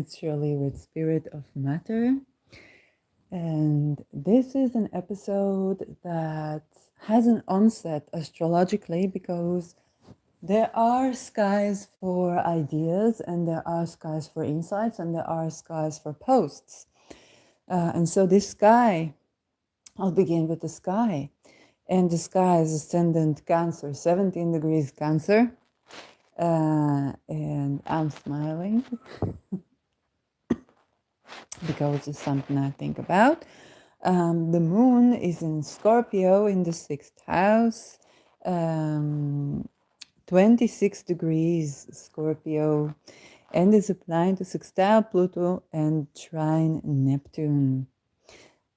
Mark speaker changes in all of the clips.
Speaker 1: Naturally with Spirit of Matter. And this is an episode that has an onset astrologically because there are skies for ideas, and there are skies for insights, and there are skies for posts. And so this sky, I'll begin with the sky. And the sky is ascendant Cancer, 17 degrees Cancer. And I'm smiling because it's something I think about. The moon is in Scorpio in the 6th house, 26 degrees Scorpio, and is applying to sextile Pluto and trine Neptune.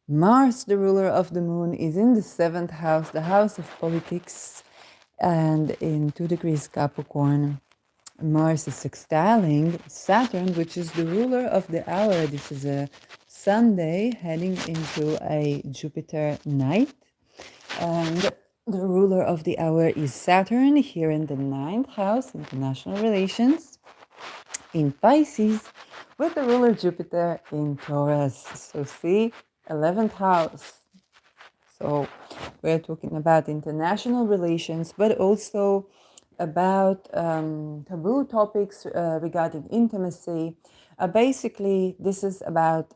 Speaker 1: Mars, the ruler of the moon, is in the 7th house, the house of politics, and in 2 degrees Capricorn. Mars is sextiling Saturn, which is the ruler of the hour. This is a Sunday heading into a Jupiter night. And the ruler of the hour is Saturn here in the 9th house, international relations, in Pisces, with the ruler Jupiter in Taurus. So see, 11th house. So we're talking about international relations, but also about taboo topics regarding intimacy. Basically, this is about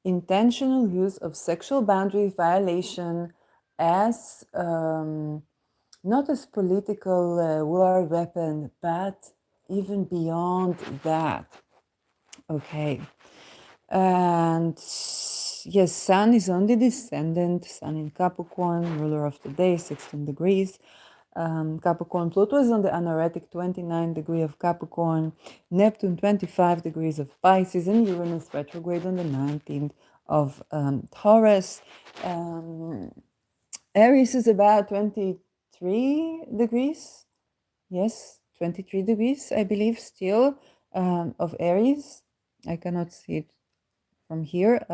Speaker 1: intentional use of sexual boundary violation as not as political war weapon, but even beyond that. Okay. And yes, Sun is on the descendant, Sun in Capricorn, ruler of the day, 16 degrees. Capricorn, Pluto is on the anaretic 29 degree of Capricorn, Neptune 25 degrees of Pisces, and Uranus retrograde on the 19th of Taurus. Aries is about 23 degrees. Yes, 23 degrees, I believe, still of Aries. I cannot see it from here,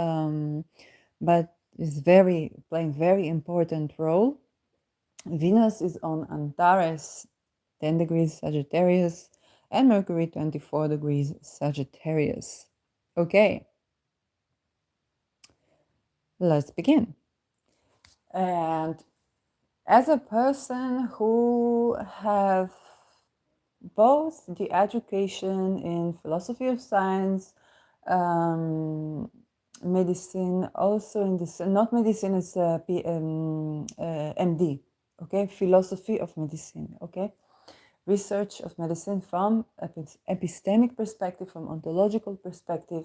Speaker 1: but is playing very important role. Venus is on Antares, 10 degrees Sagittarius, and Mercury 24 degrees Sagittarius. Okay, let's begin. And as a person who have both the education in philosophy of science, medicine, also in this, not medicine as MD, okay, philosophy of medicine, okay, research of medicine from epistemic perspective, from ontological perspective.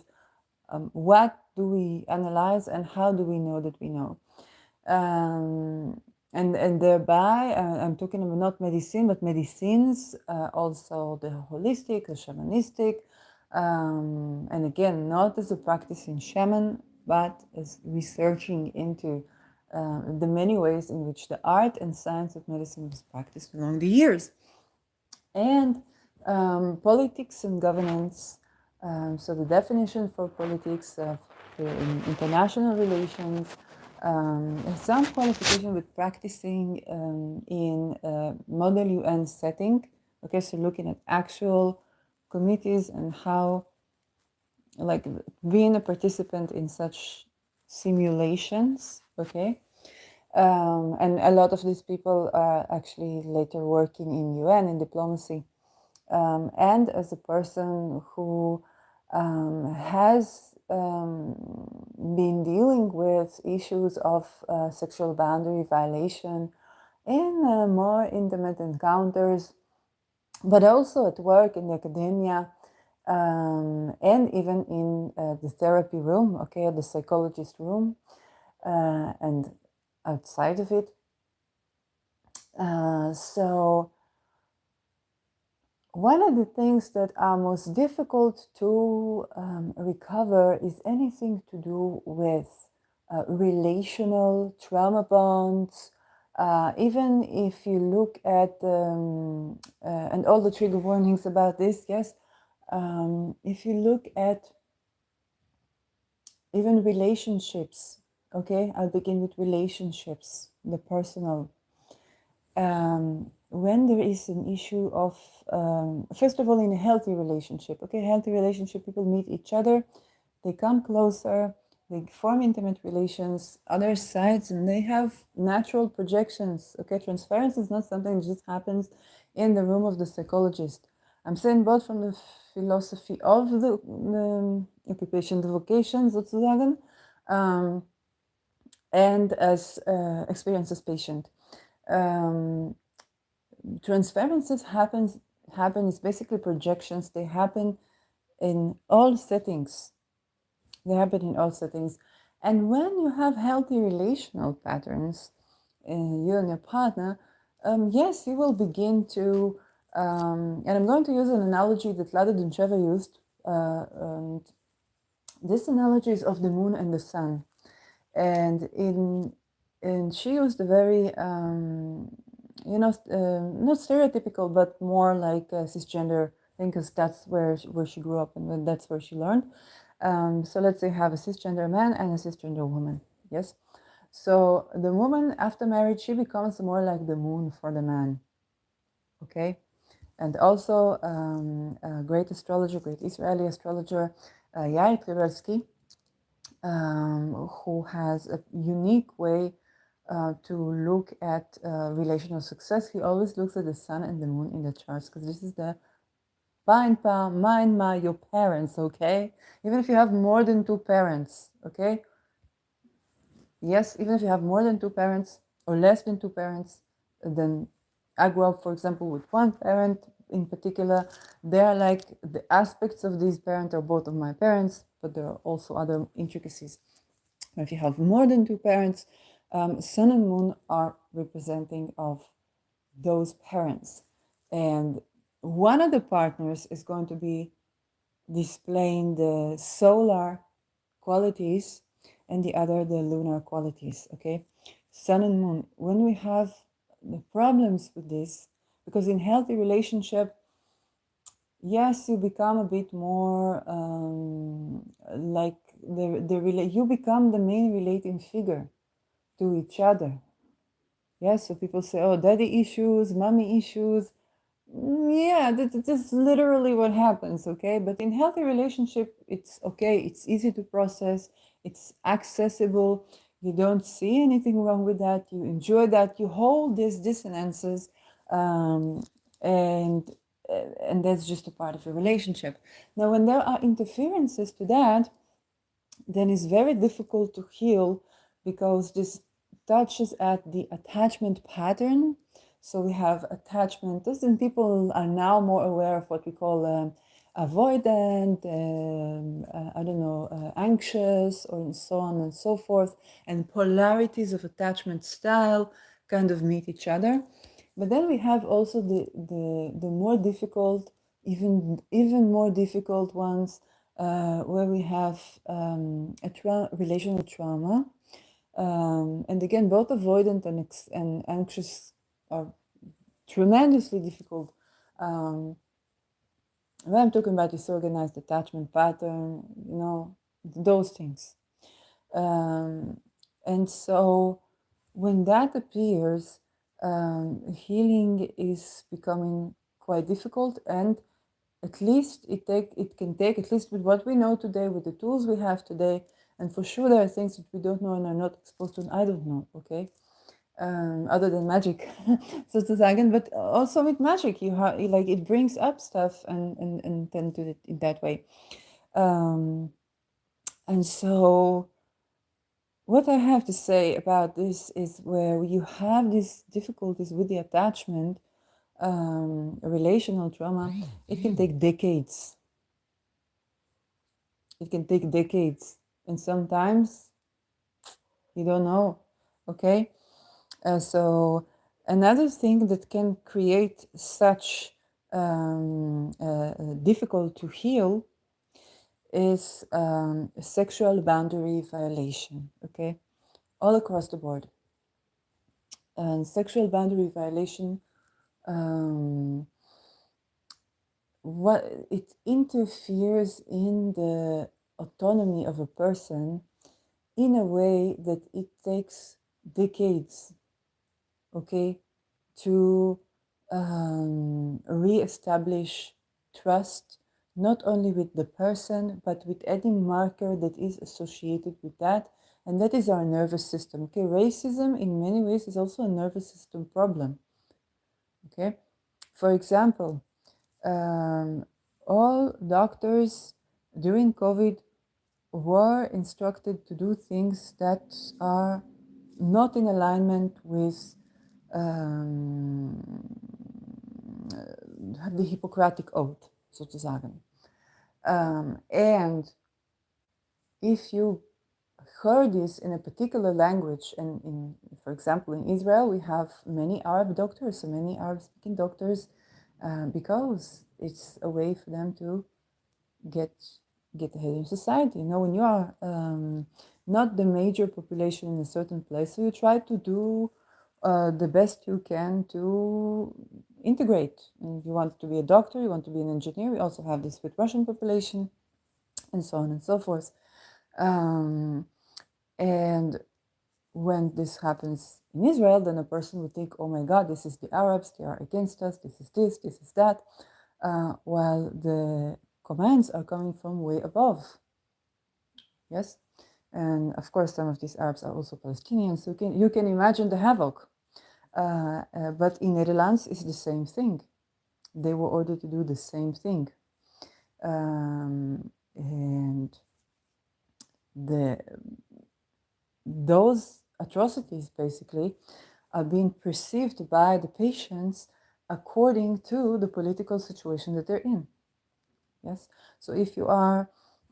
Speaker 1: What do we analyze and how do we know that we know? And thereby, I'm talking about not medicine, but medicines, also the holistic, the shamanistic, and again, not as a practicing shaman, but as researching into the many ways in which the art and science of medicine was practiced along the years. And politics and governance. So the definition for politics in international relations, some qualification with practicing in a model UN setting. Okay, so looking at actual committees and how, like, being a participant in such simulations. Okay. And a lot of these people are actually later working in UN, in diplomacy. And as a person who has been dealing with issues of sexual boundary violation in more intimate encounters, but also at work, in the academia, and even in the therapy room, okay, the psychologist room, and outside of it. So one of the things that are most difficult to recover is anything to do with relational trauma bonds. Even if you look at, and all the trigger warnings about this, yes, if you look at even relationships, okay, I'll begin with relationships, the personal. when there is an issue of, first of all, in a healthy relationship, okay, healthy relationship, people meet each other, they come closer, they form intimate relations, other sides, and they have natural projections, okay? Transference is not something that just happens in the room of the psychologist. I'm saying both from the philosophy of the occupation, the vocation, sozusagen, and as experience as patient. Transferences happen is basically projections. They happen in all settings. They happen in all settings. And when you have healthy relational patterns, you and your partner, yes, you will begin to, and I'm going to use an analogy that Lada Duncheva used. And this analogy is of the moon and the sun. And she used a very, not stereotypical, but more like a cisgender thing, because that's where she grew up and that's where she learned. So let's say you have a cisgender man and a cisgender woman. Yes. So the woman after marriage, she becomes more like the moon for the man. Okay. And also a great astrologer, great Israeli astrologer, Yair Tversky, who has a unique way to look at relational success. He always looks at the sun and the moon in the charts, because this is the mind, your parents, okay? Even if you have more than two parents, okay? Yes, even if you have more than two parents or less than two parents, then I grew up, for example, with one parent in particular. They are like the aspects of these parents are both of my parents, but there are also other intricacies. If you have more than two parents, sun and moon are representing of those parents. And one of the partners is going to be displaying the solar qualities and the other the lunar qualities, okay? Sun and moon. When we have the problems with this, because in healthy relationship, yes, you become a bit more like you become the main relating figure to each other. Yes, so people say, oh, daddy issues, mommy issues. Yeah, that's literally what happens, okay? But in healthy relationship, it's okay. It's easy to process. It's accessible. You don't see anything wrong with that. You enjoy that. You hold these dissonances, um, and and that's just a part of your relationship. Now, when there are interferences to that, then it's very difficult to heal, because this touches at the attachment pattern. So we have attachment, and people are now more aware of what we call avoidant, I don't know, anxious, or so on and so forth. And polarities of attachment style kind of meet each other. But then we have also the more difficult, even more difficult ones, where we have relational trauma. And again, both avoidant and anxious are tremendously difficult. When I'm talking about disorganized attachment pattern, those things. And so when that appears, healing is becoming quite difficult, and at least it can take, at least with what we know today, with the tools we have today, and for sure there are things that we don't know and are not exposed to, and I don't know, okay, other than magic, sozusagen. But also with magic, you have, like, it brings up stuff and tend to it in that way. And so what I have to say about this is, where you have these difficulties with the attachment, relational trauma, it can take decades. It can take decades, and sometimes you don't know, okay? So another thing that can create such difficult to heal is sexual boundary violation, okay? All across the board. And sexual boundary violation, what it interferes in the autonomy of a person in a way that it takes decades, okay, to re-establish trust not only with the person but with any marker that is associated with that, and that is our nervous system. Okay, racism in many ways is also a nervous system problem. Okay, for example, all doctors during COVID were instructed to do things that are not in alignment with um, the Hippocratic Oath, sozusagen. And if you heard this in a particular language, and for example, in Israel, we have many Arab doctors, so many Arab-speaking doctors, because it's a way for them to get ahead in society. You know, when you are not the major population in a certain place, so you try to do the best you can to integrate. And you want to be a doctor, you want to be an engineer. We also have this with Russian population, and so on and so forth. And when this happens in Israel, then a person would think, oh my God, this is the Arabs, they are against us, this is that, while the commands are coming from way above. Yes? And of course, some of these Arabs are also Palestinians, so you can imagine the havoc. But in Netherlands, it's the same thing. They were ordered to do the same thing. And those atrocities basically are being perceived by the patients according to the political situation that they're in. Yes, so if you are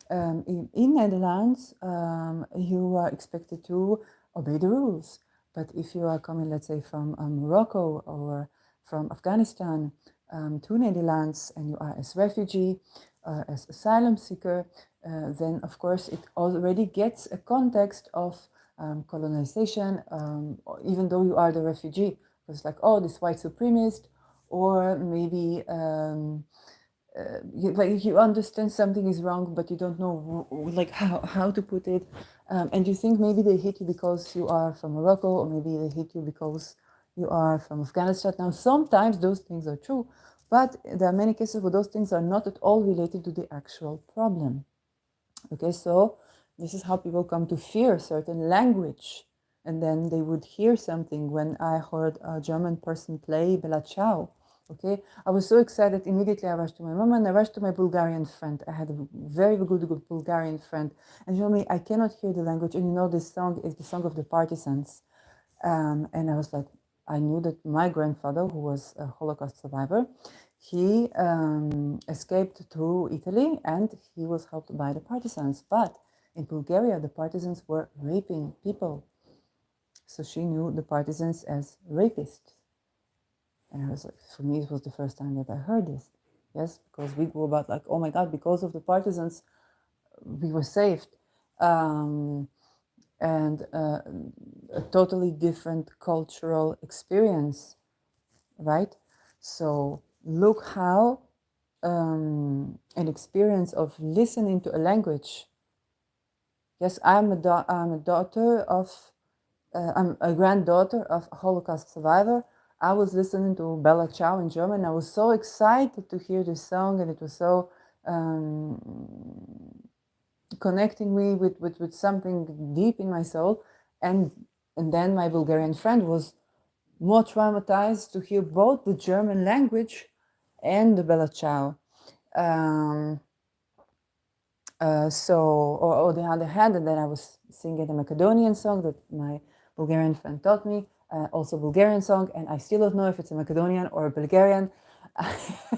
Speaker 1: in Netherlands, you are expected to obey the rules. But if you are coming, let's say, from Morocco or from Afghanistan to Netherlands, and you are as refugee, as asylum seeker, then of course it already gets a context of colonization, even though you are the refugee. It's like, oh, this white supremacist, or maybe like you understand something is wrong, but you don't know like how to put it, and you think maybe they hate you because you are from Morocco, or maybe they hate you because you are from Afghanistan. Now, sometimes those things are true, but there are many cases where those things are not at all related to the actual problem. Okay, so this is how people come to fear certain language. And then they would hear something. When I heard a German person play Bella Ciao, okay, I was so excited. Immediately I rushed to my mom and I rushed to my Bulgarian friend. I had a very good Bulgarian friend. And she told me, I cannot hear the language. And you know, this song is the song of the partisans. And I was like, I knew that my grandfather, who was a Holocaust survivor, he escaped to Italy and he was helped by the partisans. But in Bulgaria, the partisans were raping people. So she knew the partisans as rapists. And I was like, for me, it was the first time that I heard this. Yes, because we go about like, oh my God, because of the partisans, we were saved. And a totally different cultural experience, right? So look how an experience of listening to a language. Yes, I'm a daughter of, I'm a granddaughter of a Holocaust survivor. I was listening to Bella Ciao in German. I was so excited to hear this song, and it was so connecting me with something deep in my soul. And then my Bulgarian friend was more traumatized to hear both the German language and the Bella Ciao. So, or on the other hand, and then I was singing a Macedonian song that my Bulgarian friend taught me, also Bulgarian song, and I still don't know if it's a Macedonian or a Bulgarian.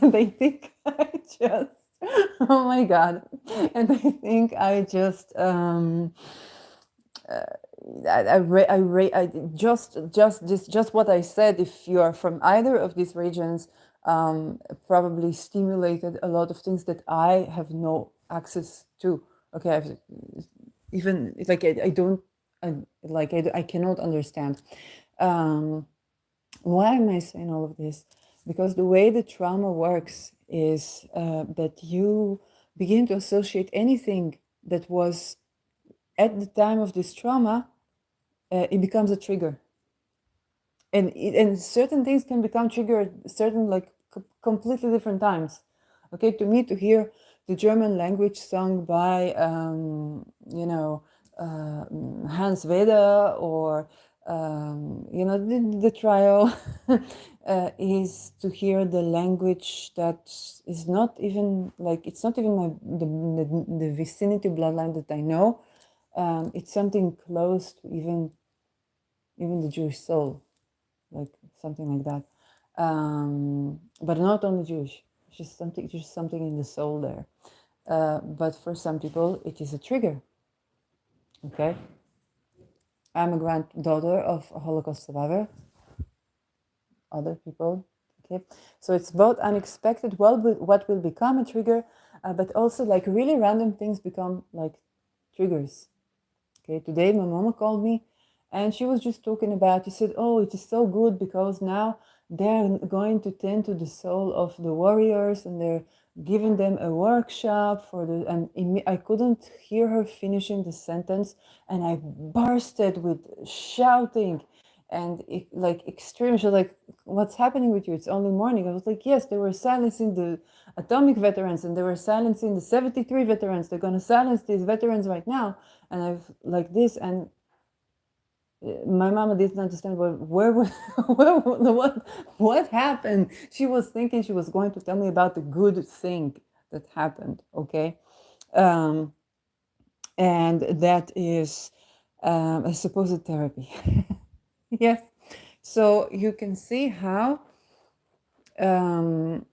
Speaker 1: They think I just, oh my God, and they think I just, I just what I said. If you are from either of these regions, probably stimulated a lot of things that I have no access to. Okay, even like I don't, I cannot understand. Why am I saying all of this? Because the way the trauma works is that you begin to associate anything that was at the time of this trauma, it becomes a trigger. and certain things can become triggered certain like completely different times. Okay, to me, to hear the German language sung by Hans Weder, or the trio, is to hear the language that is not even like, it's not even the vicinity bloodline that I know. It's something close to even the Jewish soul, like something like that. But not only Jewish, just something in the soul there. But for some people, it is a trigger. Okay, I'm a granddaughter of a Holocaust survivor. Other people, okay. So it's both unexpected, what will become a trigger, but also like really random things become like triggers. Okay, today my mama called me and she was just talking about, she said, oh, it is so good because now they're going to tend to the soul of the warriors and they're giving them a workshop for the, and I couldn't hear her finishing the sentence and I bursted with shouting and like extreme. She was like, what's happening with you? It's only morning. I was like, yes, they were silencing the atomic veterans and they were silencing the 73 veterans. They're going to silence these veterans right now. And I've like this, and my mama didn't understand what happened. She was thinking she was going to tell me about the good thing that happened. Okay, um, and that is a supposed therapy. Yes, so you can see how trauma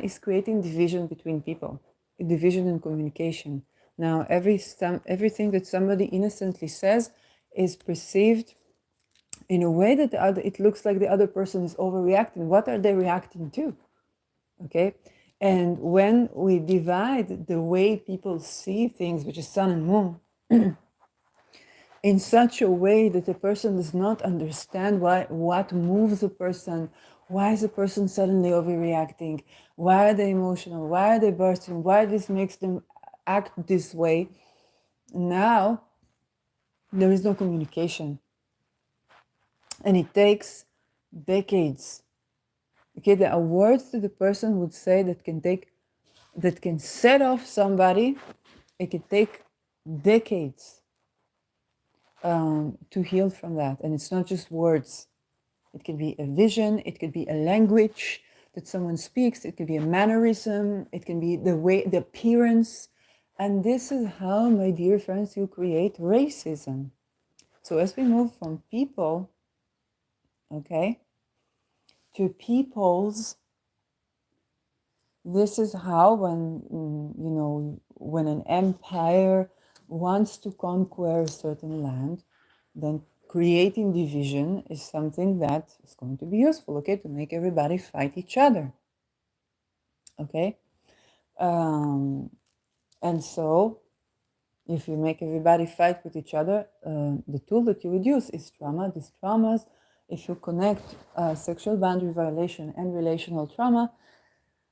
Speaker 1: is creating division between people, division in communication. Now, everything that somebody innocently says is perceived in a way that it looks like the other person is overreacting. What are they reacting to? Okay, and when we divide the way people see things, which is sun and moon, in such a way that the person does not understand what moves a person, why is a person suddenly overreacting, why are they emotional, why are they bursting, why this makes them act this way. Now there is no communication, and it takes decades. Okay, there are words that the person would say that can set off somebody. It can take decades to heal from that, and it's not just words. It could be a vision, it could be a language that someone speaks, it could be a mannerism, it can be the way, the appearance. And this is how, my dear friends, you create racism. So as we move from people, okay, to peoples, this is how when an empire wants to conquer a certain land, then creating division is something that is going to be useful, okay, to make everybody fight each other. Okay, and so if you make everybody fight with each other, the tool that you would use is trauma. These traumas, if you connect sexual boundary violation and relational trauma,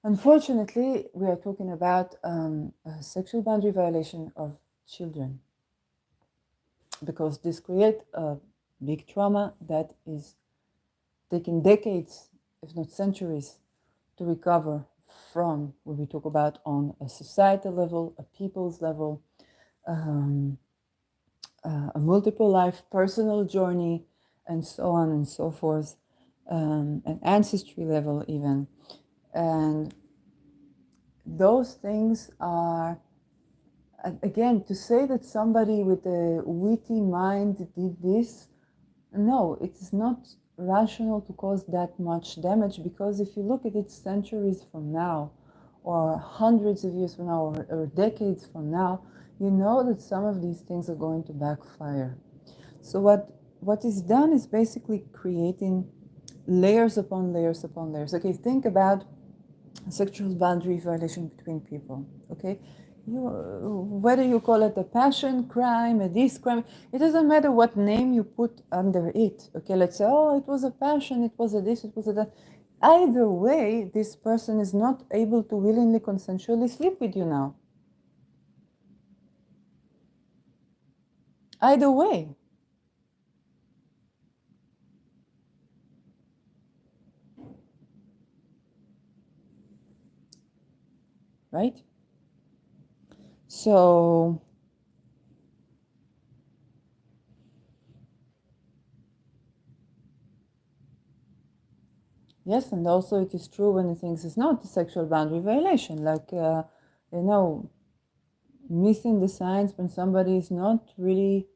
Speaker 1: unfortunately, we are talking about a sexual boundary violation of children, because this creates a big trauma that is taking decades, if not centuries, to recover from, when we talk about on a societal level, a people's level, a multiple life personal journey, and so on and so forth, an ancestry level even. And those things are, again, to say that somebody with a witty mind did this, no, it's not rational to cause that much damage, because if you look at it centuries from now, or hundreds of years from now, or decades from now, you know that some of these things are going to backfire. So what is done is basically creating layers upon layers upon layers. Okay, think about sexual boundary violation between people. Okay, whether you call it a passion crime, a this crime, it doesn't matter what name you put under it. Okay, let's say, oh, it was a passion, it was a this, it was a that. Either way, this person is not able to willingly, consensually sleep with you now. Either way. right? So yes, and also it is true when things is not a sexual boundary violation, like you know, missing the signs when somebody is not really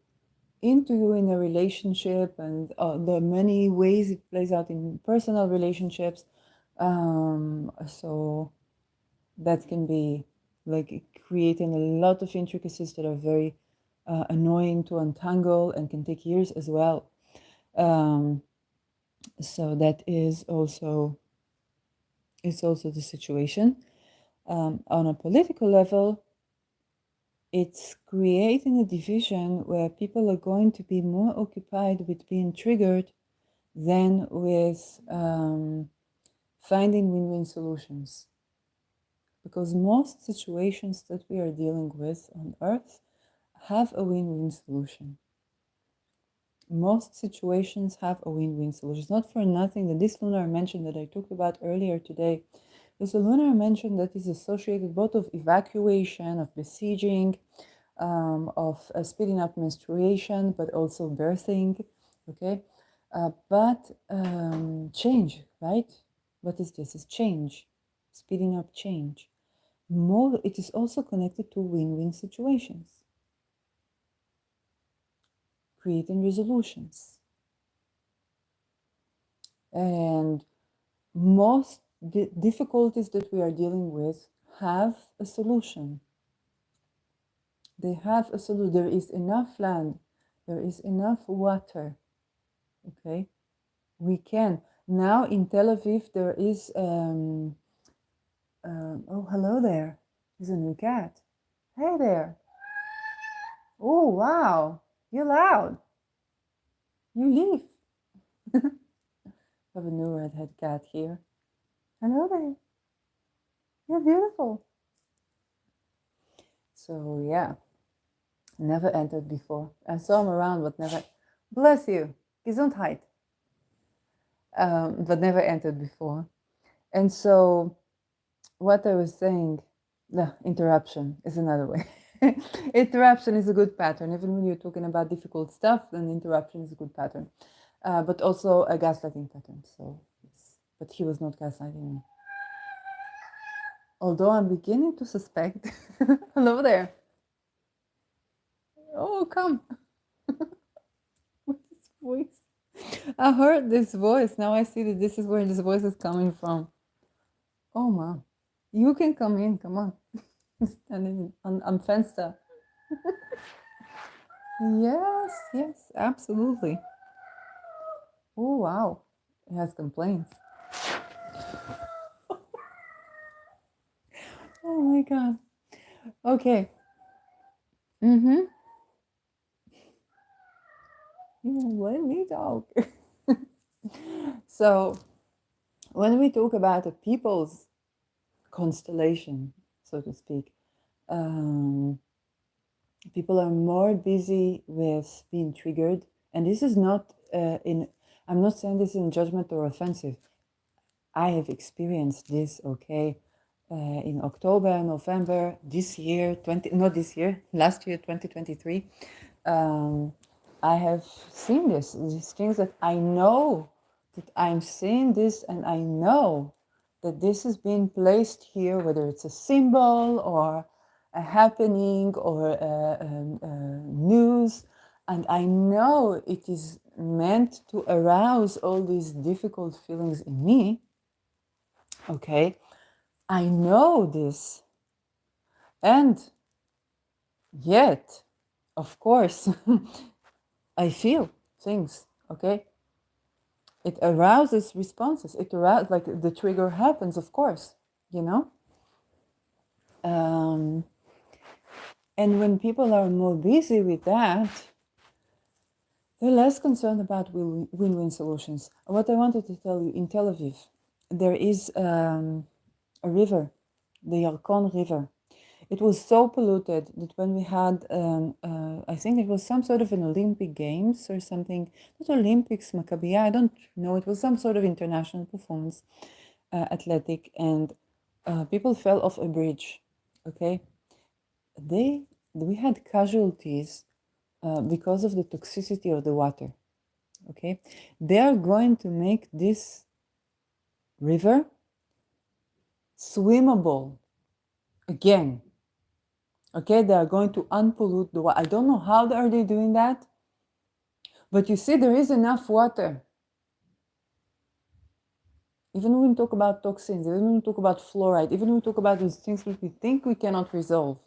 Speaker 1: into you in a relationship, and the many ways it plays out in personal relationships. So that can be like creating a lot of intricacies that are very annoying to untangle and can take years as well. Um, so that is also the situation. On a political level, it's creating a division where people are going to be more occupied with being triggered than with finding win-win solutions. Because most situations that we are dealing with on Earth have a win-win solution. Most situations have a win-win solution. It's not for nothing that this lunar mention that I talked about earlier today is a lunar mention that is associated both of evacuation, of besieging, of speeding up menstruation, but also birthing, okay? But change, right? What is this? It's change, speeding up change. More, it is also connected to win-win situations, creating resolutions. And most difficulties that we are dealing with have a solution. They have a solution. There is enough land, there is enough water, okay? We can. Now in Tel Aviv, there is, oh, hello there. There's a new cat. Hey there. Oh, wow. You're loud. You leave. I have a new redhead cat here. Hello there. You're beautiful. So, yeah. Never entered before. I saw him around, but never. Bless you. Gesundheit. But never entered before. And so, what I was saying, the interruption is another way. Interruption is a good pattern. Even when you're talking about difficult stuff, then interruption is a good pattern. But also a gaslighting pattern. So, yes. But he was not gaslighting me. Although I'm beginning to suspect. Hello there. Oh, come. What's this voice? I heard this voice. Now I see that this is where this voice is coming from. Oh, man. You can come in. Come on. Standing on Fenster. Yes, absolutely. Oh, wow. It has complaints. Oh, my God. Okay. Mm-hmm. Let me talk. So, when we talk about a people's constellation, so to speak, people are more busy with being triggered. And this is not I'm not saying this in judgment or offensive. I have experienced this, okay, in October, November, this year, not this year, last year, 2023. I have seen these things that I know that I'm seeing this, and I know that this is being placed here, whether it's a symbol or a happening or news, and I know it is meant to arouse all these difficult feelings in me. Okay, I know this, and yet, of course, I feel things. Okay, it arouses responses. It arouses, like the trigger happens, of course, you know. And when people are more busy with that, they're less concerned about win-win solutions. What I wanted to tell you, in Tel Aviv, there is a river, the Yarkon River. It was so polluted that when we had, I think it was some sort of an Olympic Games or something, not Olympics, Maccabiah, I don't know, it was some sort of international performance, athletic, and people fell off a bridge. okay, we had casualties because of the toxicity of the water. Okay, they are going to make this river swimmable again. Okay, they are going to unpollute the water. I don't know how are they doing that, but you see, there is enough water. Even when we talk about toxins, even when we talk about fluoride, even when we talk about those things which we think we cannot resolve,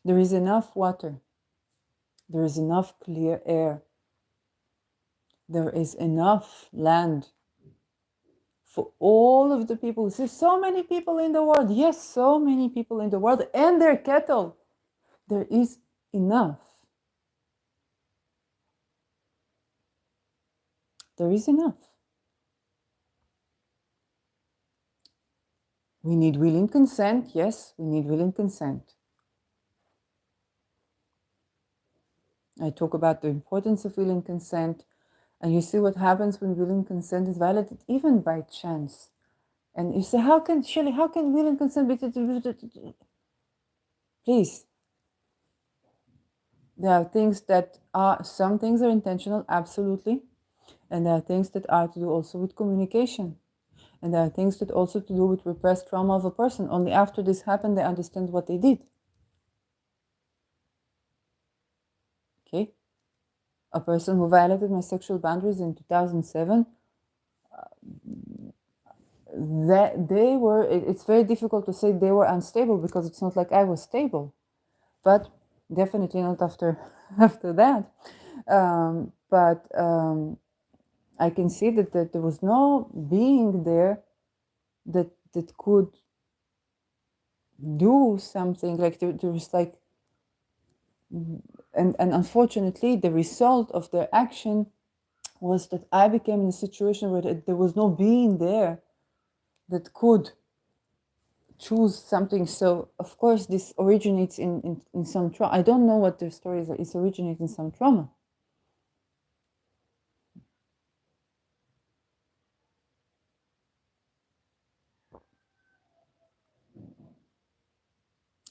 Speaker 1: there is enough water. There is enough clear air. There is enough land for all of the people. There's so many people in the world. Yes, so many people in the world and their cattle. There is enough. There is enough. We need willing consent. Yes, we need willing consent. I talk about the importance of willing consent. And you see what happens when willing consent is violated, even by chance. And you say, how can willing consent be? Please. There are things that are, some things are intentional, absolutely. And there are things that are to do also with communication. And there are things that also to do with repressed trauma of a person. Only after this happened, they understand what they did. Okay? A person who violated my sexual boundaries in 2007, they were, it's very difficult to say they were unstable because it's not like I was stable. But definitely not after that. But I can see that there was no being there that could do something. Like there was like, and unfortunately the result of their action was that I became in a situation where there was no being there that could choose something. So of course this originates in some trauma. I don't know what their story is. It originates in some trauma.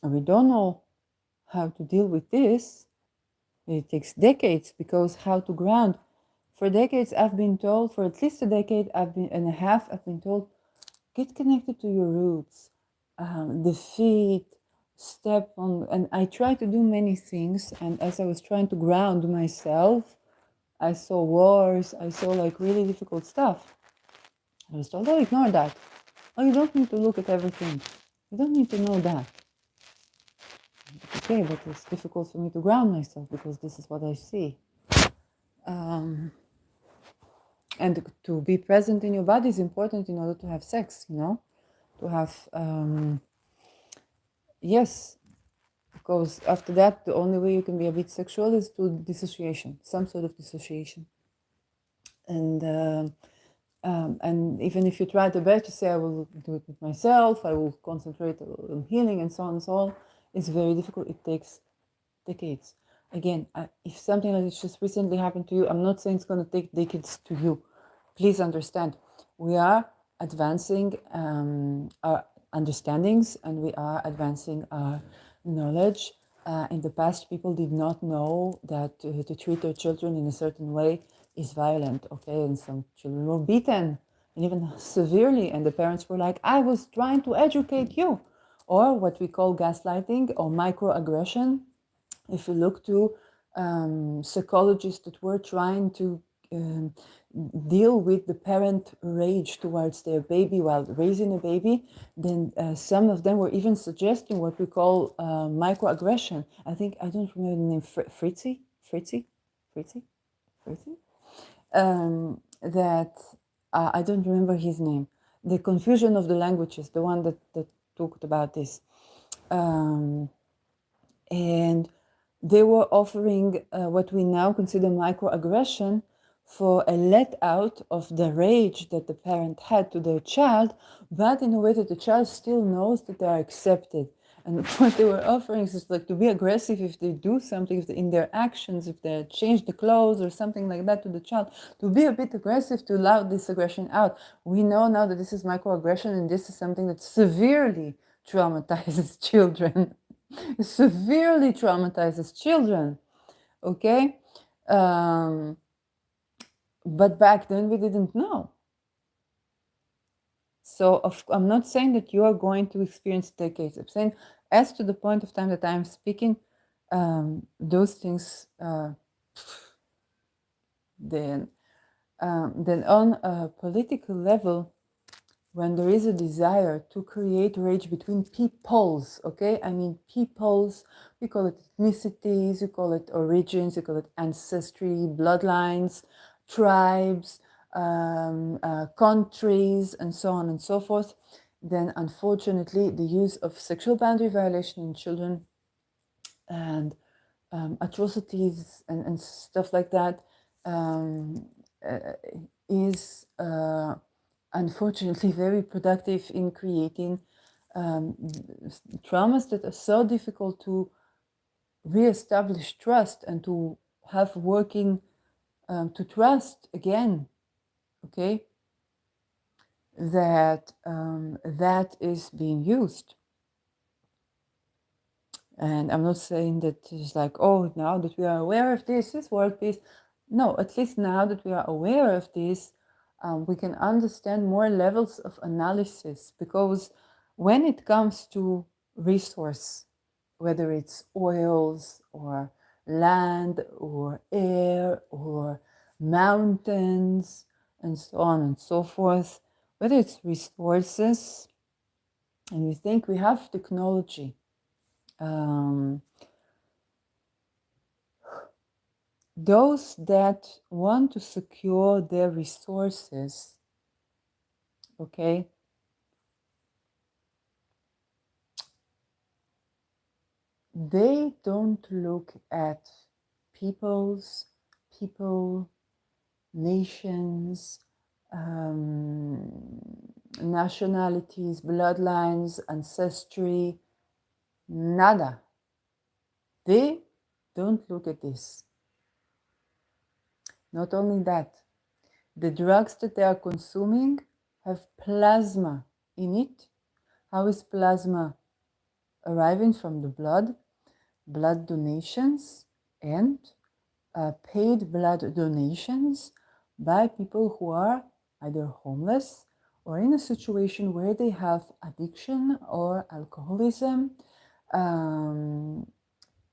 Speaker 1: And we don't know how to deal with this. It takes decades, because how to ground. For decades, I've been told, for at least a decade and a half, I've been told, get connected to your roots, the feet, step on. And I tried to do many things. And as I was trying to ground myself, I saw wars, I saw like really difficult stuff. I was told, oh, ignore that. Oh, you don't need to look at everything. You don't need to know that. Okay, but it's difficult for me to ground myself because this is what I see. And to be present in your body is important in order to have sex, to have, yes, because after that, the only way you can be a bit sexual is through dissociation, some sort of dissociation. And even if you try the best to say, I will do it with myself, I will concentrate on healing and so on and so on, it's very difficult. It takes decades. Again, if something like this just recently happened to you, I'm not saying it's going to take decades to you. Please understand, we are advancing our understandings, and we are advancing our knowledge. In the past, people did not know that to treat their children in a certain way is violent, okay? And some children were beaten, and even severely, and the parents were like, I was trying to educate you. Or what we call gaslighting or microaggression. If you look to psychologists that were trying to deal with the parent rage towards their baby while raising a baby, then some of them were even suggesting what we call microaggression. I think, I don't remember the name, Fritzi? That I don't remember his name. The confusion of the languages, the one that talked about this. And they were offering what we now consider microaggression for a let out of the rage that the parent had to their child, but in a way that the child still knows that they are accepted. And what they were offering is like to be aggressive if they do something, if they, in their actions, if they change the clothes or something like that to the child, to be a bit aggressive to allow this aggression out. We know now that this is microaggression, and this is something that severely traumatizes children, severely traumatizes children. Okay, but back then we didn't know. So I'm not saying that you are going to experience decades. I'm saying, as to the point of time that I'm speaking, those things. Then on a political level, when there is a desire to create rage between peoples, okay? I mean peoples, we call it ethnicities, we call it origins, we call it ancestry, bloodlines, tribes, countries, and so on and so forth, then unfortunately the use of sexual boundary violation in children and atrocities and stuff like that um, uh, is unfortunately very productive in creating traumas that are so difficult to reestablish trust and to have working to trust again, okay, that that is being used. And I'm not saying that it's like, oh, now that we are aware of this is world peace. No, at least now that we are aware of this, we can understand more levels of analysis, because when it comes to resource, whether it's oils or land or air or mountains and so on and so forth, whether it's resources, and we think we have technology, those that want to secure their resources, okay, they don't look at people, nations, nationalities, bloodlines, ancestry, nada. They don't look at this. Not only that, the drugs that they are consuming have plasma in it. How is plasma arriving? From the blood donations, and paid blood donations by people who are either homeless or in a situation where they have addiction or alcoholism, and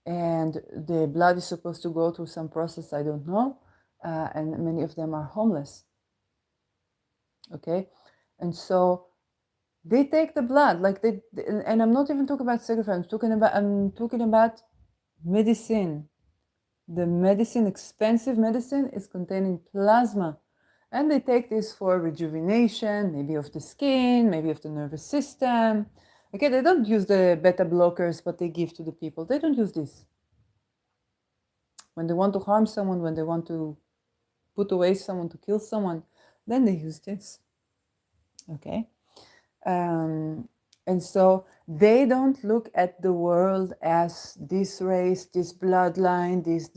Speaker 1: the blood is supposed to go through some process, I don't know, and many of them are homeless. Okay, and so they take the blood, like they, and I'm not even talking about sacrifice. I'm talking about medicine. The medicine, expensive medicine, is containing plasma, and they take this for rejuvenation, maybe of the skin, maybe of the nervous system. Okay, they don't use the beta blockers, what they give to the people. They don't use this. When they want to harm someone, when they want to put away someone, to kill someone, then they use this. Okay. And so they don't look at the world as this race, this bloodline, this.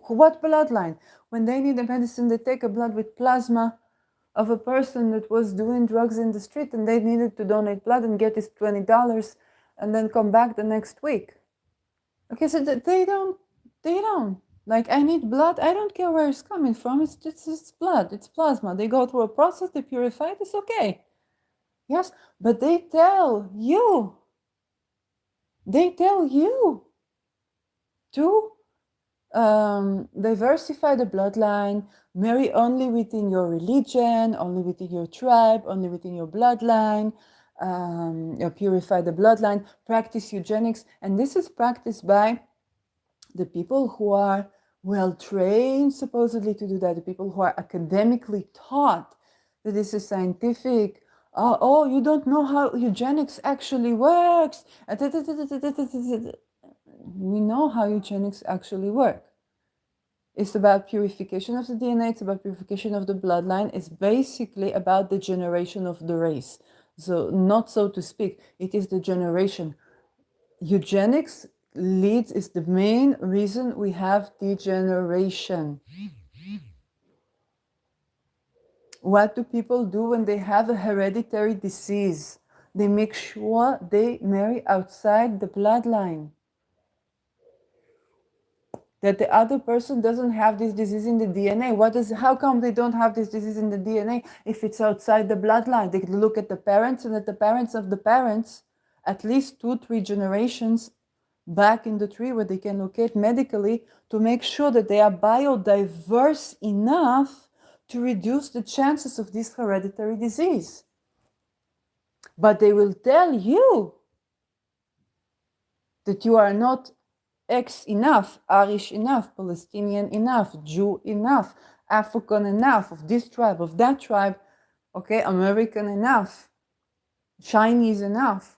Speaker 1: What bloodline? When they need a medicine, they take a blood with plasma of a person that was doing drugs in the street, and they needed to donate blood and get his $20 and then come back the next week. Okay, so they don't. Like, I need blood. I don't care where it's coming from. It's blood. It's plasma. They go through a process. They purify it. It's okay. Yes, but they tell you to diversify the bloodline, marry only within your religion, only within your tribe, only within your bloodline, purify the bloodline, practice eugenics. And this is practiced by the people who are well trained, supposedly, to do that, the people who are academically taught that this is scientific. Oh, you don't know how eugenics actually works. We know how eugenics actually work. It's about purification of the DNA, it's about purification of the bloodline, it's basically about the generation of the race. So, not so to speak, it is the generation. Eugenics is the main reason we have degeneration. What do people do when they have a hereditary disease? they make sure they marry outside the bloodline. That the other person doesn't have this disease in the DNA. How come they don't have this disease in the DNA if it's outside the bloodline? They look at the parents and at the parents of the parents, at least 2-3 generations back in the tree, where they can locate medically to make sure that they are biodiverse enough to reduce the chances of this hereditary disease. But they will tell you that you are not X enough, Irish enough, Palestinian enough, Jew enough, African enough, of this tribe, of that tribe, okay, American enough, Chinese enough,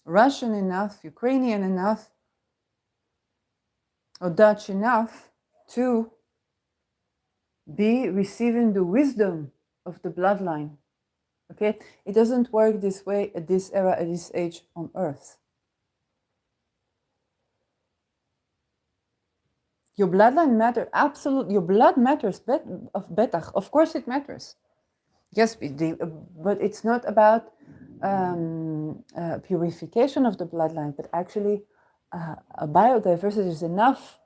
Speaker 1: Russian enough, Ukrainian enough, or Dutch enough to be receiving the wisdom of the bloodline. Okay, it doesn't work this way at this era, at this age on earth. Your bloodline matters, absolutely. Your blood matters, betach. Of course it matters. Yes, but it's not about purification of the bloodline, but actually biodiversity. There's enough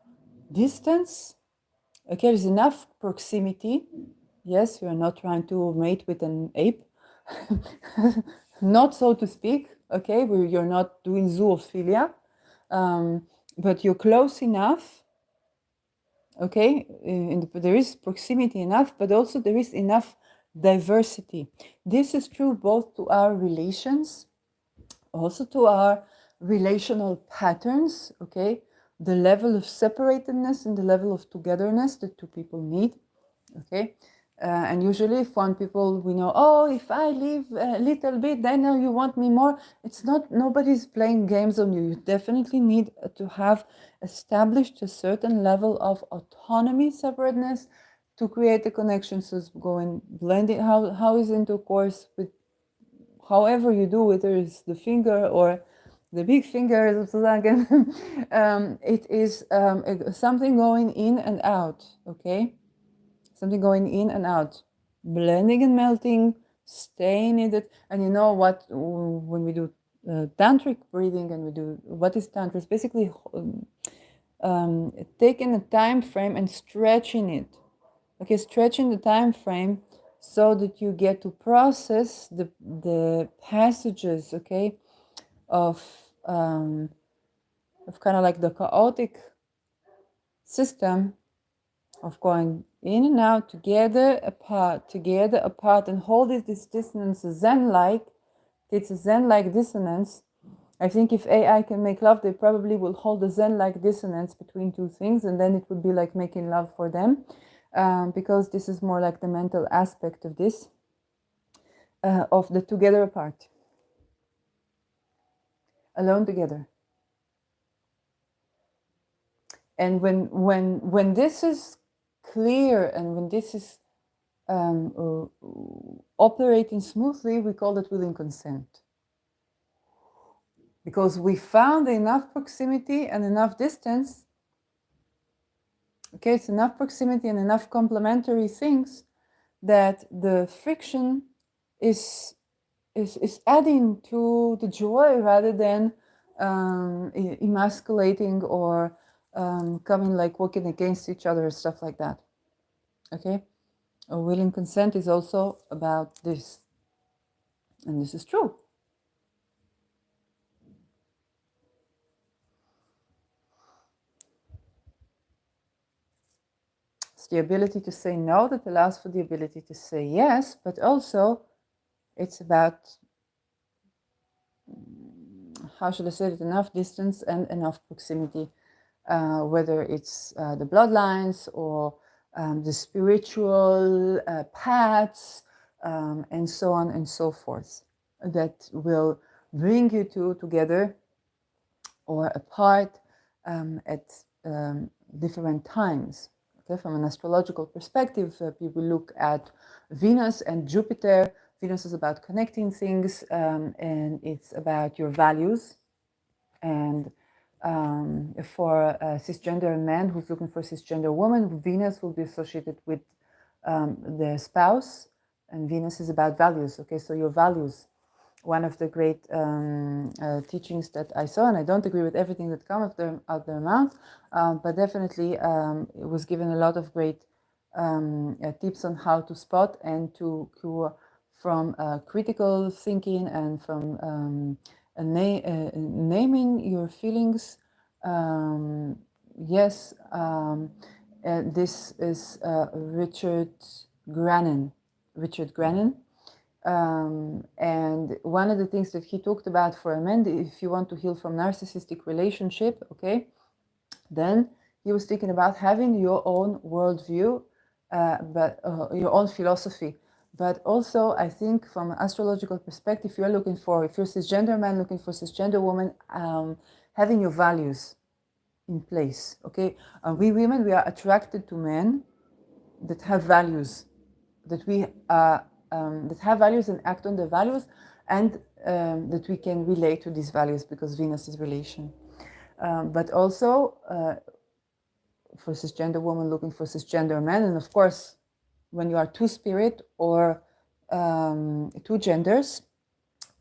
Speaker 1: distance, okay, there's enough proximity. Yes, you're not trying to mate with an ape, not so to speak, okay, you're not doing zoophilia, but you're close enough, okay, there is proximity enough, but also there is enough diversity. This is true both to our relations, also to our relational patterns, okay, the level of separatedness and the level of togetherness that two people need, okay. And usually if one people, we know, oh, if I leave a little bit, then you want me more. It's not, nobody's playing games on you. You definitely need to have established a certain level of autonomy, separateness, to create the connections. So going blending, how is intercourse with, however you do, whether it's the finger or the big finger, it is something going in and out, okay? Something going in and out, blending and melting, staying in it. And you know what, when we do tantric breathing, and we do, what is tantra? It's basically taking a time frame and stretching it. Okay, stretching the time frame so that you get to process the passages, okay, of kind of like the chaotic system of going in and out, together, apart, and hold this dissonance Zen-like. It's a Zen-like dissonance. I think if AI can make love, they probably will hold a Zen-like dissonance between two things, and then it would be like making love for them, because this is more like the mental aspect of this, of the together apart, alone together. And when this is clear, and when this is operating smoothly, we call it willing consent. Because we found enough proximity and enough distance, okay, it's enough proximity and enough complementary things that the friction is adding to the joy rather than emasculating or coming like working against each other, stuff like that. Okay, a willing consent is also about this, and this is true. It's the ability to say no that allows for the ability to say yes, but also it's about, how should I say it, enough distance and enough proximity, whether it's the bloodlines or the spiritual paths, and so on and so forth, that will bring you two together or apart at different times. Okay, from an astrological perspective, people look at Venus and Jupiter. Venus is about connecting things, and it's about your values. And for a cisgender man who's looking for a cisgender woman, Venus will be associated with the spouse, and Venus is about values. Okay, so your values one of the great teachings that I saw, and I don't agree with everything that comes out their mouth, but definitely it was given a lot of great tips on how to spot and to cure from critical thinking and from naming your feelings. Yes, this is Richard Grannon. And one of the things that he talked about for a man, if you want to heal from narcissistic relationship, okay, then he was thinking about having your own worldview, but your own philosophy. But also, I think from an astrological perspective, if you're cisgender man looking for cisgender woman, having your values in place, okay? We women, we are attracted to men that have values, that have values and act on their values, and that we can relate to these values because Venus is relation. But also for cisgender woman looking for cisgender men, and of course, when you are two-spirit or two genders,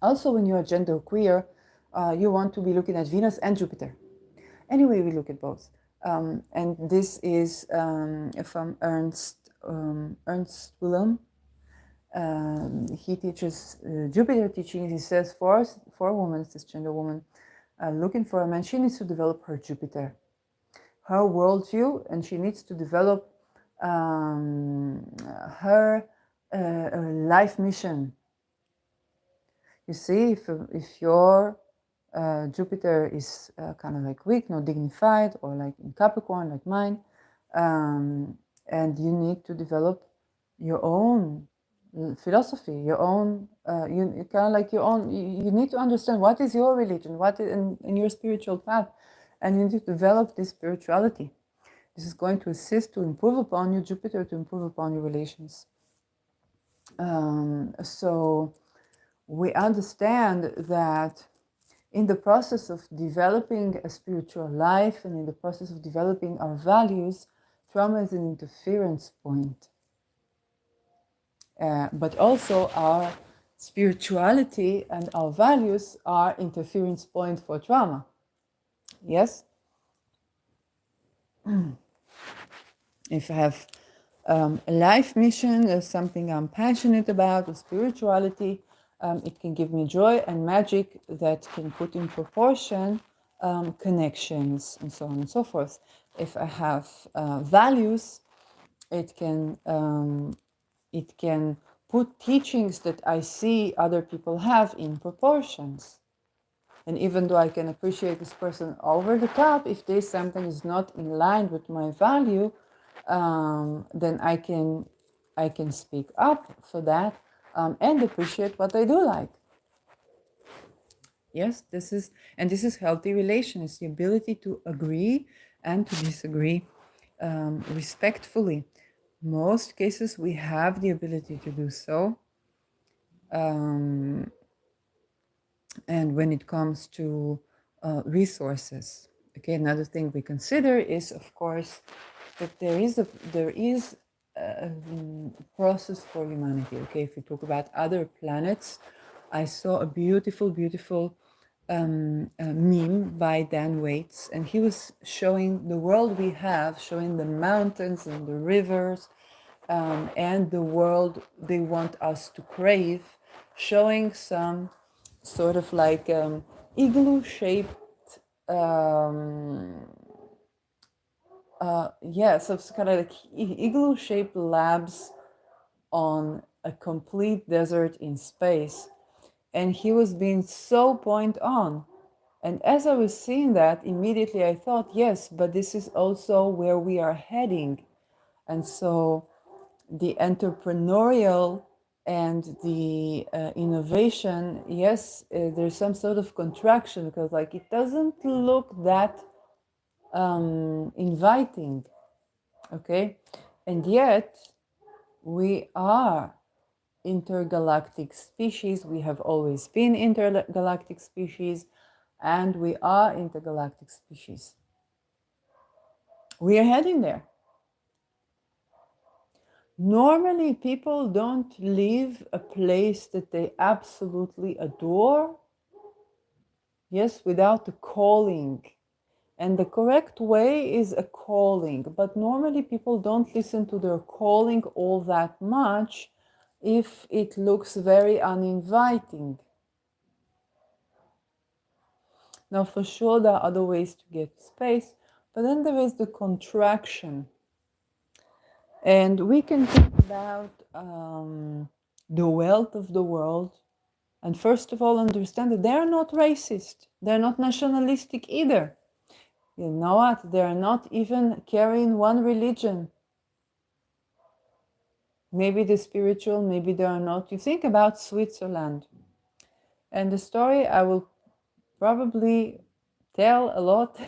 Speaker 1: also when you are gender queer, you want to be looking at Venus and Jupiter. Anyway, we look at both. And this is from Ernst Willem. He teaches Jupiter teachings. He says for a woman, cisgender woman, looking for a man, she needs to develop her Jupiter, her worldview, and she needs to develop her life mission. You see, if your Jupiter is kind of like weak, not dignified, or like in Capricorn, like mine, and you need to develop your own philosophy, your own, you kind of like your own, you need to understand what is your religion, what is in your spiritual path, and you need to develop this spirituality. This is going to assist to improve upon your Jupiter, to improve upon your relations. So we understand that in the process of developing a spiritual life and in the process of developing our values, trauma is an interference point. But also our spirituality and our values are interference point for trauma. Yes? If I have a life mission, something I'm passionate about, or spirituality, it can give me joy and magic that can put in proportion connections and so on and so forth. If I have values, it can put teachings that I see other people have in proportions. And even though I can appreciate this person over the top, if there's something is not in line with my value, then I can speak up for that and appreciate what I do like. Yes, this is healthy relation. It's the ability to agree and to disagree respectfully. Most cases we have the ability to do so. And when it comes to resources, okay, another thing we consider is, of course, that there is a process for humanity. Okay, if we talk about other planets, I saw a beautiful meme by Dan Waits, and he was showing the world we have, showing the mountains and the rivers, and the world they want us to crave, showing some sort of like igloo-shaped, so it's kind of like igloo-shaped labs on a complete desert in space. And he was being so point on. And as I was seeing that, immediately I thought, yes, but this is also where we are heading. And so the entrepreneurial and the innovation, yes, there's some sort of contraction because like it doesn't look that inviting, okay? And yet we are intergalactic species. We have always been intergalactic species, and we are intergalactic species. We are heading there. Normally, people don't leave a place that they absolutely adore, yes, without a calling. And the correct way is a calling. But normally, people don't listen to their calling all that much if it looks very uninviting. Now, for sure, there are other ways to get space, but then there is the contraction. And we can think about the wealth of the world. And first of all, understand that they're not racist. They're not nationalistic either. You know what? They're not even carrying one religion. Maybe the spiritual, maybe they are not. You think about Switzerland. And the story I will probably tell a lot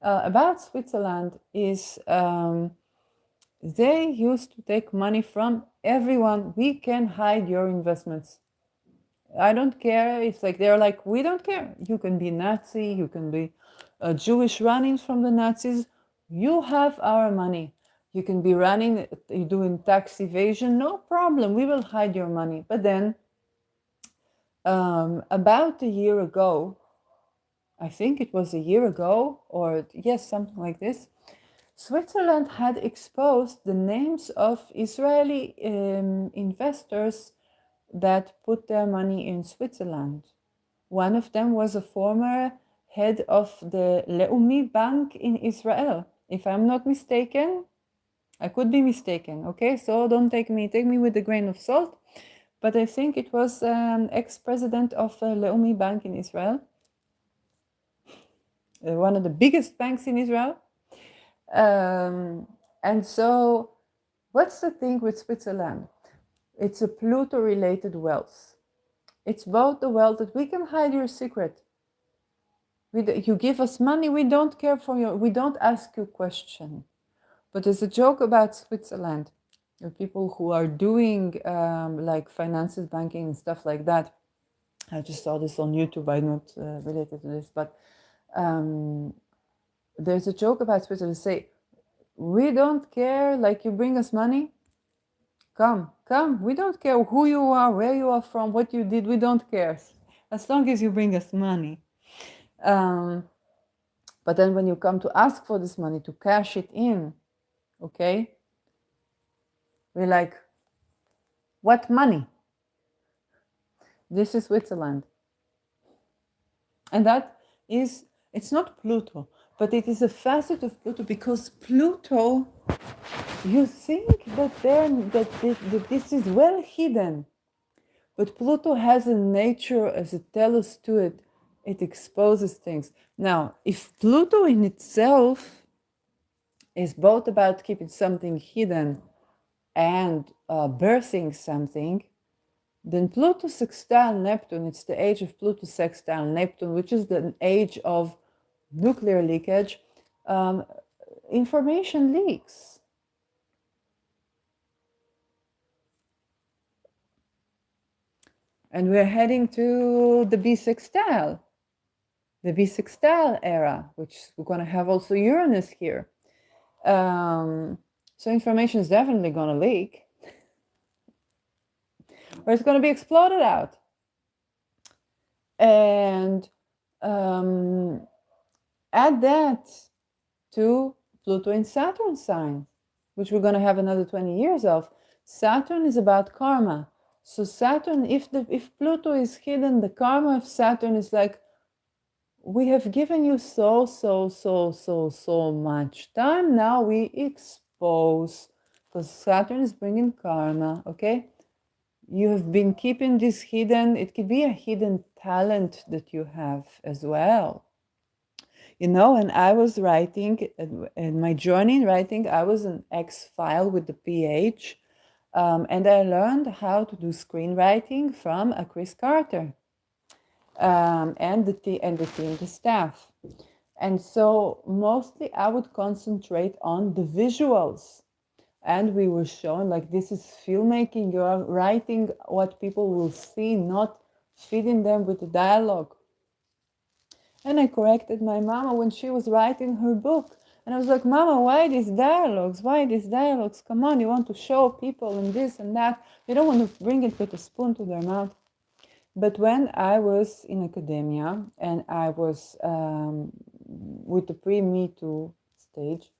Speaker 1: about Switzerland is they used to take money from everyone. We can hide your investments. I don't care. It's like they're like, we don't care. You can be Nazi, you can be Jewish running from the Nazis. You have our money. You can be running, doing tax evasion, no problem. We will hide your money. But then, about a year ago, I think it was a year ago, or yes, something like this, Switzerland had exposed the names of Israeli investors that put their money in Switzerland. One of them was a former head of the Leumi Bank in Israel. If I'm not mistaken, I could be mistaken, okay? So don't take me with a grain of salt. But I think it was ex-president of Leumi Bank in Israel, one of the biggest banks in Israel. And so what's the thing with Switzerland? It's a Pluto-related wealth. It's both the wealth that we can hide your secret. You give us money, we don't care for you, we don't ask you question. But there's a joke about Switzerland. The people who are doing like finances, banking, and stuff like that. I just saw this on YouTube. I'm not related to this, but there's a joke about Switzerland. They say, we don't care. Like you bring us money, come. We don't care who you are, where you are from, what you did. We don't care, as long as you bring us money. But then when you come to ask for this money, to cash it in, okay, we're like, what money? This is Switzerland. And that is, it's not Pluto, but it is a facet of Pluto, because Pluto, you think that this is well hidden. But Pluto has a nature, as a telos to it, it exposes things. Now, if Pluto in itself is both about keeping something hidden and birthing something, then Pluto sextile Neptune, it's the age of Pluto sextile Neptune, which is the age of nuclear leakage, information leaks. And we're heading to the bisextile era, which we're going to have also Uranus here. So information is definitely going to leak, or it's going to be exploded out. And add that to Pluto in Saturn sign, which we're going to have another 20 years of. Saturn is about karma. So Saturn, if Pluto is hidden, the karma of Saturn is like, we have given you so much time. Now we expose, because Saturn is bringing karma, okay? You have been keeping this hidden. It could be a hidden talent that you have as well. You know, and I was writing, in my journey in writing, I was an X-File with the PH, and I learned how to do screenwriting from a Chris Carter, and the team, the staff. And so mostly I would concentrate on the visuals. And we were shown, like, this is filmmaking, you are writing what people will see, not feeding them with the dialogue. And I corrected my mama when she was writing her book. And I was like, Mama, why these dialogues? Why these dialogues? Come on, you want to show people and this and that. You don't want to bring it with a spoon to their mouth. But when I was in academia and I was with the pre-Me Too stage,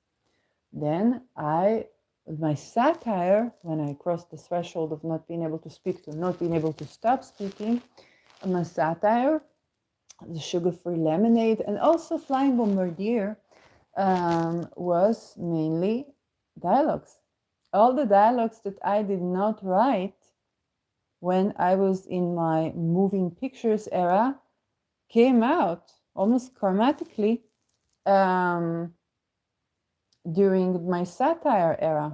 Speaker 1: then my satire, when I crossed the threshold of not being able to speak to not being able to stop speaking, my satire, the sugar-free lemonade, and also Flying Bombardier, was mainly dialogues. All the dialogues that I did not write when I was in my moving pictures era came out almost karmatically during my satire era,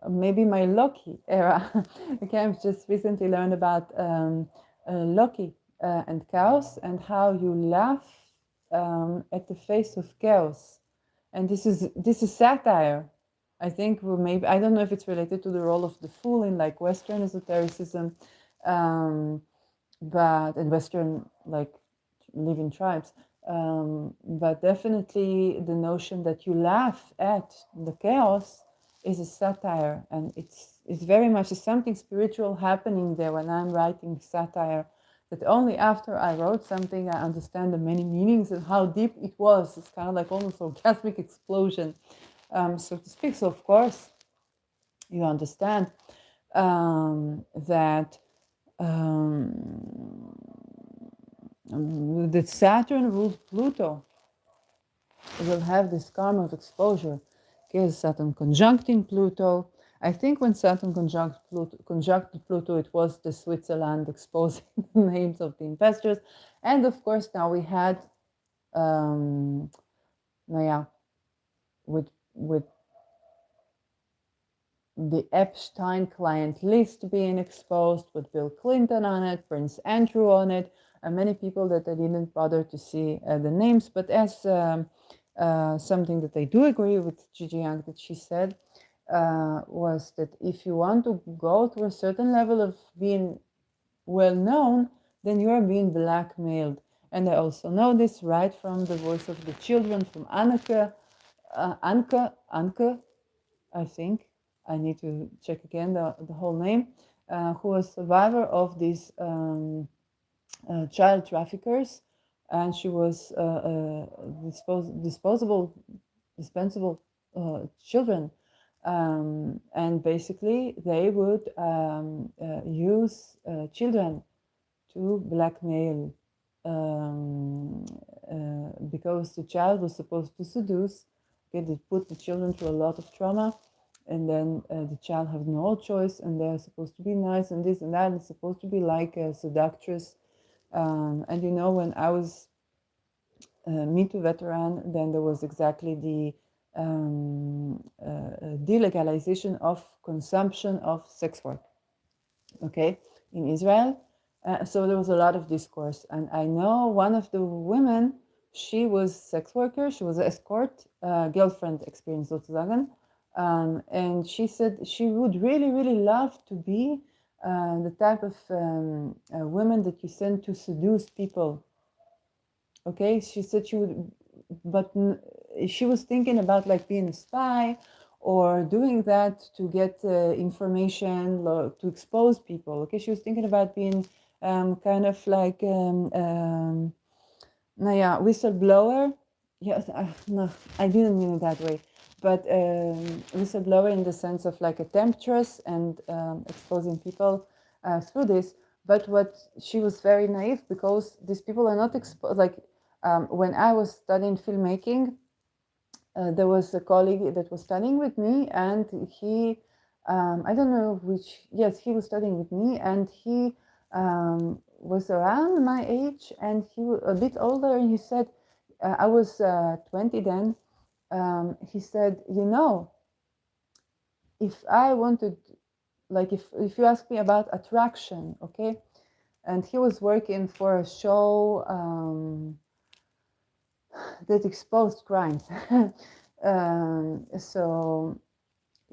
Speaker 1: maybe my Loki era. Okay, I've just recently learned about Loki and chaos, and how you laugh at the face of chaos. And this is satire. I think maybe, I don't know if it's related to the role of the fool in like Western esotericism, but in Western like living tribes. But definitely the notion that you laugh at the chaos is a satire, and it's very much something spiritual happening there when I'm writing satire, that only after I wrote something I understand the many meanings and how deep it was. It's kind of like almost orgasmic explosion, so to speak. So of course you understand that that Saturn rules Pluto will have this karma of exposure. Okay, Saturn conjuncting Pluto. I think when Saturn conjuncted Pluto, it was the Switzerland exposing the names of the investors. And of course, now we had, um, with the Epstein client list being exposed, with Bill Clinton on it, Prince Andrew on it, and many people that I didn't bother to see the names, but as something that I do agree with Gigi Young that she said, was that if you want to go to a certain level of being well known, then you are being blackmailed. And I also know this right from the voice of the children, from Anke, I think. I need to check again the whole name, who was survivor of these child traffickers, and she was dispensable children, and basically they would use children to blackmail, because the child was supposed to seduce. Okay, they put the children through a lot of trauma, and then the child has no choice, and they're supposed to be nice and this and that. It's supposed to be like a seductress. And you know, when I was a Me Too veteran, then there was exactly the delegalization of consumption of sex work, okay, in Israel. So there was a lot of discourse. And I know one of the women, she was sex worker, she was an escort, girlfriend experience sozusagen. And she said she would really, really love to be the type of women that you send to seduce people. Okay, she said she would, but she was thinking about like being a spy or doing that to get information to expose people. Okay, she was thinking about being kind of like whistleblower. Yes, no, I didn't mean it that way, but whistleblower in the sense of like a temptress and exposing people through this. But what she was very naive, because these people are not exposed. Like when I was studying filmmaking, there was a colleague that was studying with me, and he, I don't know which, yes, he was studying with me, and he was around my age, and he was a bit older, and he said, I was 20 then, he said, you know, if I wanted, like if you ask me about attraction, okay, and he was working for a show that exposed crimes. So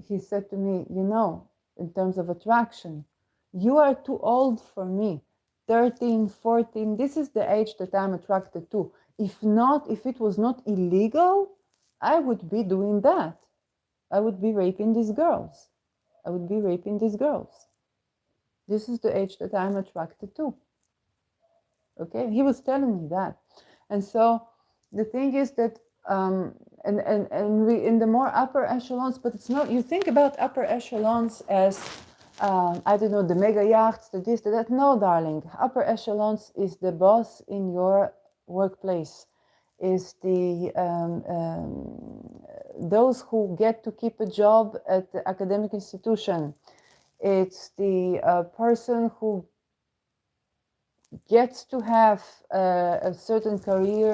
Speaker 1: he said to me, you know, in terms of attraction, you are too old for me. 13, 14, this is the age that I'm attracted to. If it was not illegal, I would be doing that. I would be raping these girls. I would be raping these girls. This is the age that I'm attracted to. Okay, he was telling me that. And so the thing is that and we in the more upper echelons, but it's not, you think about upper echelons as I don't know, the mega yachts, the this, the that. No, darling. Upper echelons is the boss in your workplace, is the those who get to keep a job at the academic institution. It's the person who gets to have a certain career.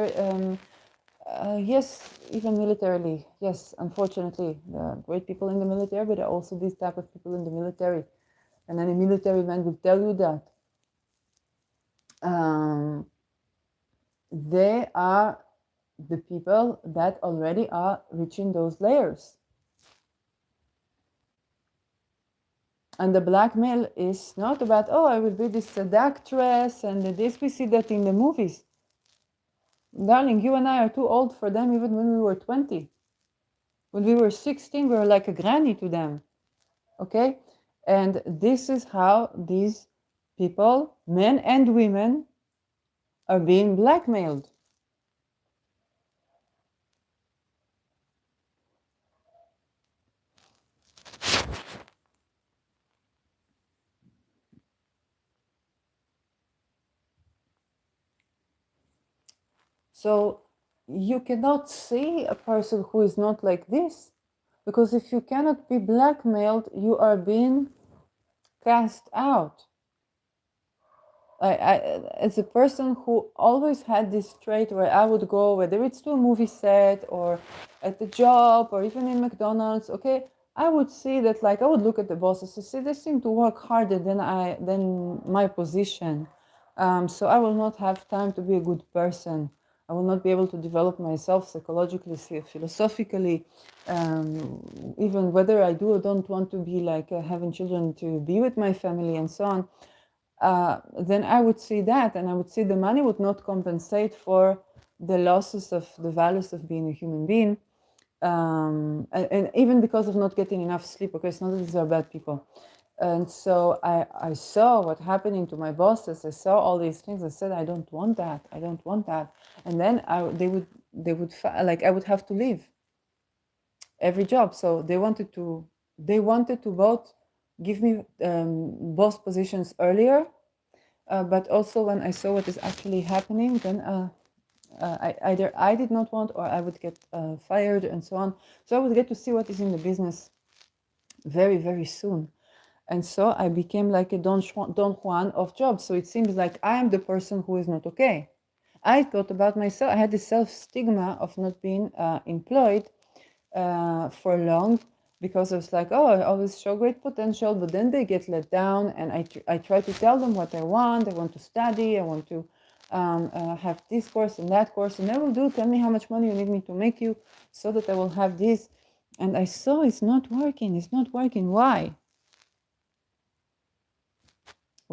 Speaker 1: Yes, even militarily. Yes, unfortunately, there are great people in the military, but there are also these type of people in the military. And any military man will tell you that. They are the people that already are reaching those layers. And the blackmail is not about, oh, I will be this seductress and this. We see that in the movies. Darling, you and I are too old for them even when we were 20. When we were 16, we were like a granny to them. Okay? And this is how these people, men and women, are being blackmailed. So you cannot see a person who is not like this, because if you cannot be blackmailed, you are being cast out. As a person who always had this trait where I would go, whether it's to a movie set or at the job or even in McDonald's, okay, I would see that, like, I would look at the bosses and say they seem to work harder than my position. So I will not have time to be a good person. I will not be able to develop myself psychologically, philosophically, even whether I do or don't want to be like having children to be with my family and so on. Then I would see that, and I would see the money would not compensate for the losses of the values of being a human being, and even because of not getting enough sleep. Okay, it's not that these are bad people. And so I saw what happening to my bosses. I saw all these things. I said, I don't want that. I don't want that. And then they would like, I would have to leave every job. So they wanted to both give me boss positions earlier, but also when I saw what is actually happening, then either I did not want, or I would get fired and so on. So I would get to see what is in the business very, very soon. And so I became like a Don Juan of jobs. So it seems like I am the person who is not okay. I thought about myself. I had this self-stigma of not being employed for long, because I was like, oh, I always show great potential, but then they get let down. And I try to tell them what I want. I want to study. I want to have this course and that course. And they will do, tell me how much money you need me to make you so that I will have this. And I saw it's not working. It's not working. Why?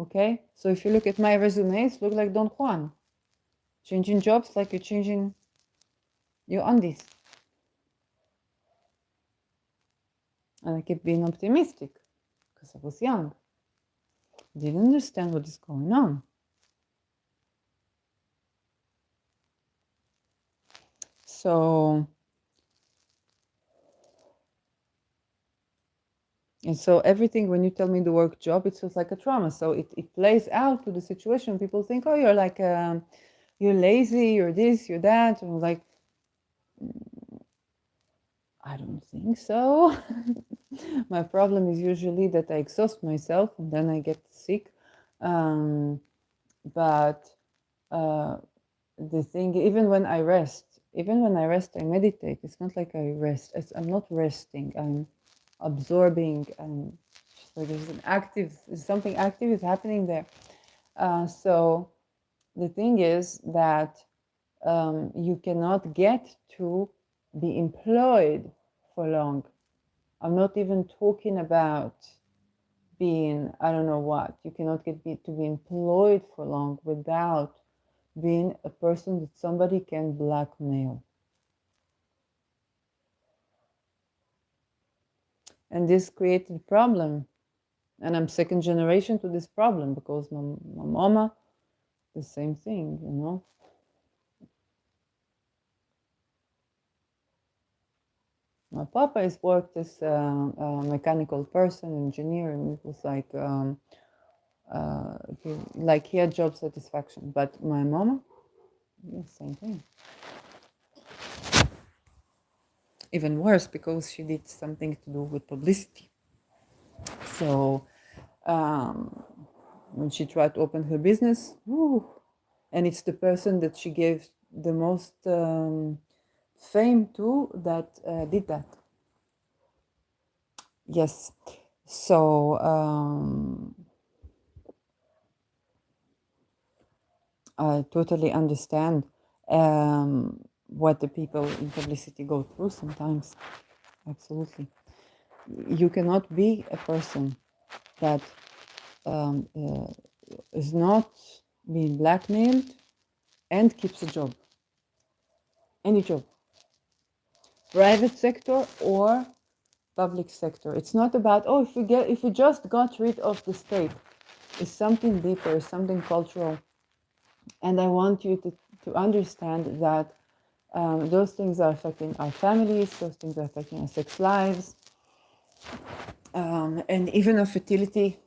Speaker 1: Okay, so if you look at my resumes, look like Don Juan. Changing jobs like you're changing your undies. And I kept being optimistic because I was young. Didn't understand what is going on. So, and so everything, when you tell me the work job, it feels like a trauma. So it plays out to the situation. People think, oh, you're like, you're lazy, you're this, you're that. And I'm like, I don't think so. My problem is usually that I exhaust myself and then I get sick. But the thing, even when I rest, I meditate. It's not like I rest. I'm not resting. I'm absorbing. So something active is happening there. So the thing is that you cannot get to be employed for long. I'm not even talking about being, I don't know what. You cannot to be employed for long without being a person that somebody can blackmail. And this created a problem. And I'm second generation to this problem because my mama, the same thing, you know. My papa has worked as a mechanical person, engineer, and it was like he had job satisfaction. But my mama, yeah, same thing. Even worse because she did something to do with publicity. So when she tried to open her business, and it's the person that she gave the most fame to that did that. Yes. So I totally understand what the people in publicity go through sometimes. Absolutely. You cannot be a person that is not being blackmailed and keeps a job. Any job. Private sector or public sector. It's not about, oh, if we just got rid of the state. It's something deeper, it's something cultural. And I want you to understand that those things are affecting our families, those things are affecting our sex lives, and even our fertility.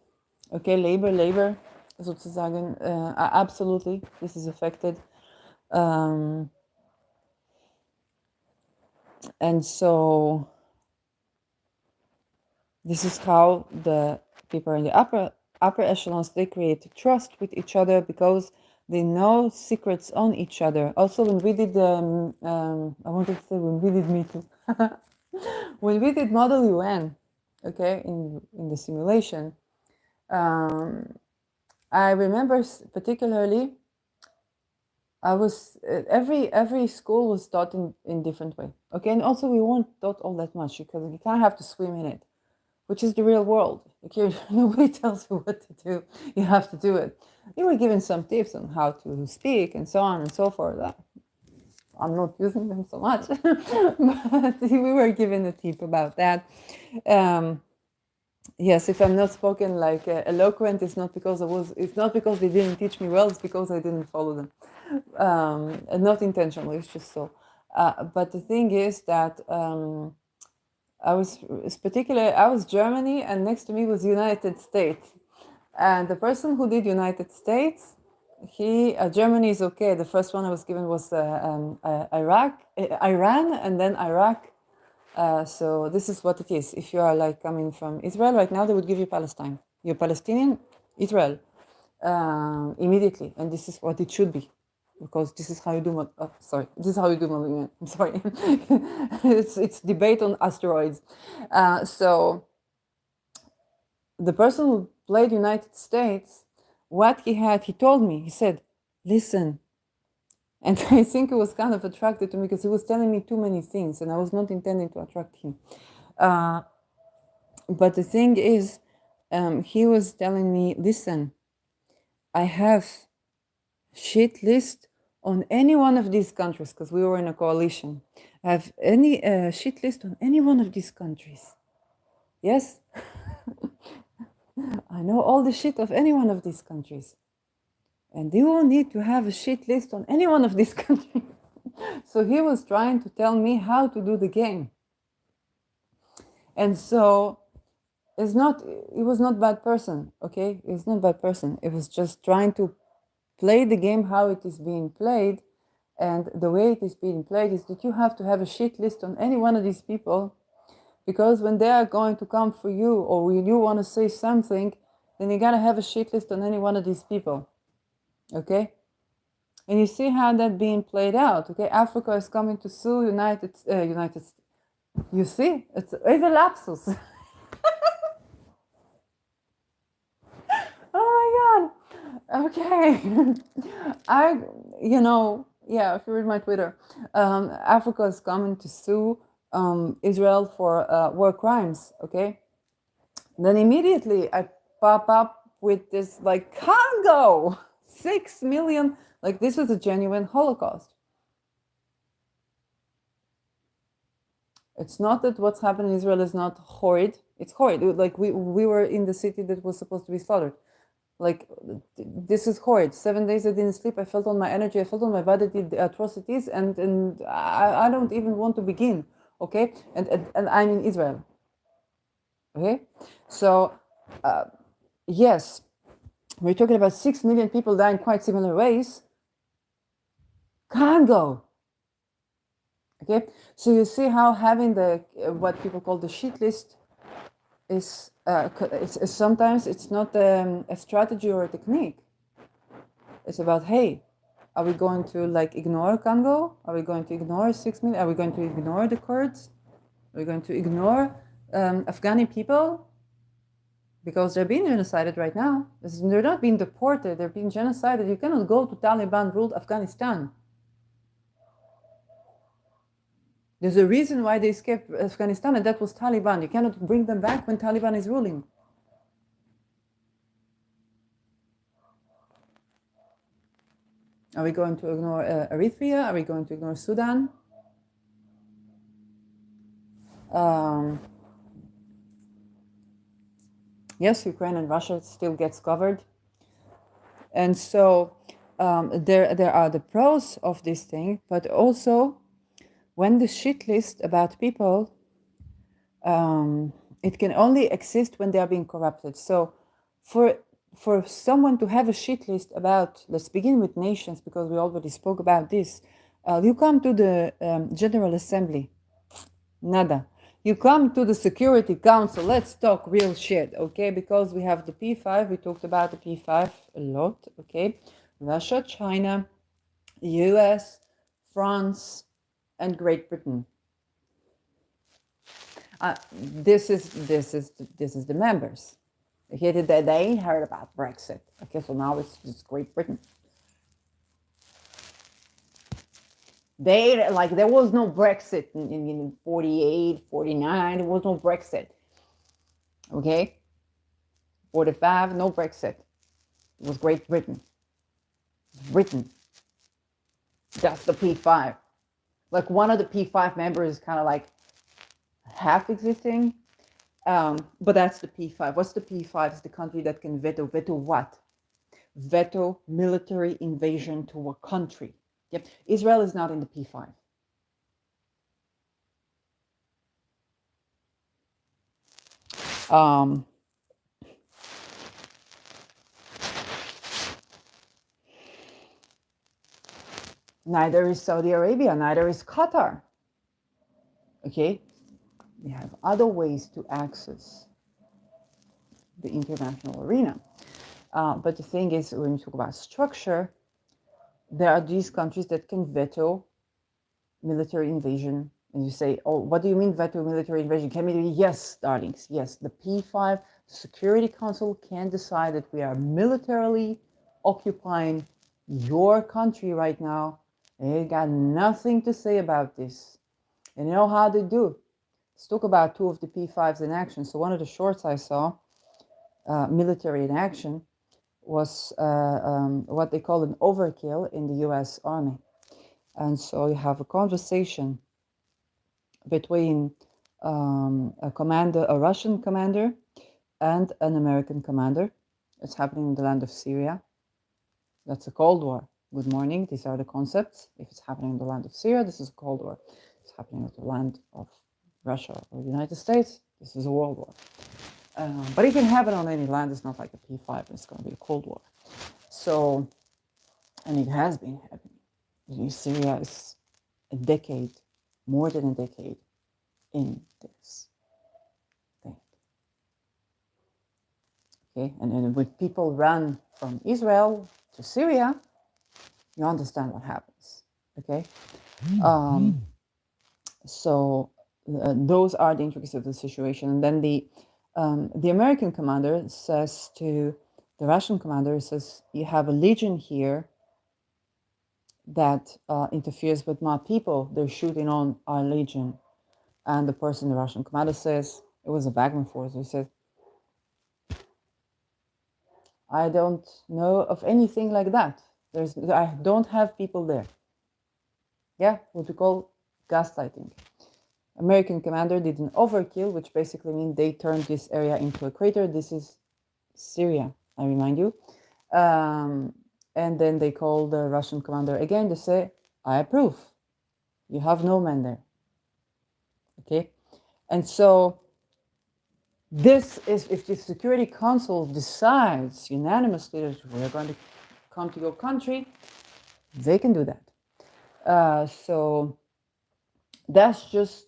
Speaker 1: Okay, labor, sozusagen, absolutely, this is affected. And so this is how the people in the upper echelons, they create trust with each other because they know secrets on each other. Also, when we did I wanted to say when we did Me Too, when we did Model UN, okay, in the simulation, I remember particularly, I was every school was taught in different way, okay, and also we weren't taught all that much because you kind of have to swim in it, which is the real world. Like nobody tells you what to do. You have to do it. You were given some tips on how to speak and so on and so forth. I'm not using them so much, but we were given a tip about that. Yes, if I'm not spoken like eloquent, it's not because It's not because they didn't teach me well. It's because I didn't follow them, and not intentionally. It's just so. But the thing is that. I was Germany, and next to me was United States. And the person who did United States, Germany is okay. The first one I was given was Iran, and then Iraq. So this is what it is. If you are like coming from Israel right now, they would give you Palestine. You're Palestinian, Israel, immediately, and this is what it should be. Because this is how you do. This is how you do Malian. I'm sorry. it's debate on asteroids. So the person who played United States, what he told me. He said, "Listen," and I think he was kind of attracted to me because he was telling me too many things, and I was not intending to attract him. But the thing is, he was telling me, "Listen, I have shit list on any one of these countries," because we were in a coalition. I have any shit list on any one of these countries. Yes, I know all the shit of any one of these countries, and you will need to have a shit list on any one of these countries. So he was trying to tell me how to do the game, and so he was not bad person. Okay, he's not bad person. It was just trying to play the game how it is being played. And the way it is being played is that you have to have a shit list on any one of these people, because when they are going to come for you, or when you want to say something, then you gotta have a shit list on any one of these people. Okay? And you see how that being played out. Okay, Africa is coming to sue United States. You see, it's a lapsus. Oh my god. Okay. Yeah, if you read my Twitter, Africa is coming to sue Israel for war crimes. Okay. Then immediately I pop up with this like Congo, 6 million. Like this is a genuine Holocaust. It's not that what's happened in Israel is not horrid. It's horrid. Like we were in the city that was supposed to be slaughtered. Like, this is horrid. 7 days I didn't sleep. I felt on my energy. I felt on my body the atrocities, and I don't even want to begin. Okay, and I'm in Israel. Okay, so yes, we're talking about 6 million people dying quite similar ways. Congo. Okay, so you see how having the what people call the shit list is sometimes it's not a strategy or a technique. It's about, hey, are we going to like ignore Congo? Are we going to ignore 6 million? Are we going to ignore the Kurds? Are we going to ignore Afghani people? Because they're being genocided right now. They're not being deported, they're being genocided. You cannot go to Taliban-ruled Afghanistan. There's a reason why they escaped Afghanistan, and that was Taliban. You cannot bring them back when Taliban is ruling. Are we going to ignore Eritrea? Are we going to ignore Sudan? Yes, Ukraine and Russia still gets covered. And so there are the pros of this thing, but also when the shit list about people, it can only exist when they are being corrupted. So for someone to have a shit list about, let's begin with nations, because we already spoke about this. You come to the General Assembly, nada. You come to the Security Council, let's talk real shit, okay? Because we have the P5, we talked about the P5 a lot, okay? Russia, China, US, France, and Great Britain. This is the members. Okay, they ain't heard about Brexit. Okay, so now it's Great Britain. They like there was no Brexit in 48, 49. There was no Brexit. Okay, 45, no Brexit. It was Great Britain. Britain. That's the P5. Like one of the P5 members is kind of like half existing. But that's the P5. What's the P5? It's the country that can veto. Veto what? Veto military invasion to a country. Yep. Israel is not in the P5. Neither is Saudi Arabia, neither is Qatar. Okay? We have other ways to access the international arena. But the thing is, when you talk about structure, there are these countries that can veto military invasion. And you say, oh, what do you mean veto military invasion? Can we do? Yes, darlings, yes. The P5, the Security Council can decide that we are militarily occupying your country right now. They got nothing to say about this. And you know how they do? Let's talk about two of the P5s in action. So one of the shorts I saw, military in action, was what they call an overkill in the US Army. And so you have a conversation between a Russian commander and an American commander. It's happening in the land of Syria. That's a Cold War. Good morning. These are the concepts. If it's happening in the land of Syria, this is a Cold War. If it's happening in the land of Russia or the United States, this is a World War. But it can happen on any land. It's not like a P5. It's going to be a Cold War. So, and it has been happening. Syria is a decade, more than a decade, in this thing. Okay, and when people run from Israel to Syria, you understand what happens. Okay, so those are the intricacies of the situation. And then the American commander says to the Russian commander, says, "You have a legion here that interferes with my people. They're shooting on our legion." And the Russian commander says, it was a Wagner force, he says, "I don't know of anything like that. I don't have people there." Yeah, what we call gaslighting. American commander did an overkill, which basically means they turned this area into a crater. This is Syria, I remind you. And then they call the Russian commander again to say, I approve. You have no men there. Okay? And so this is, if the Security Council decides unanimously that we're going to come to your country, they can do that. So that's just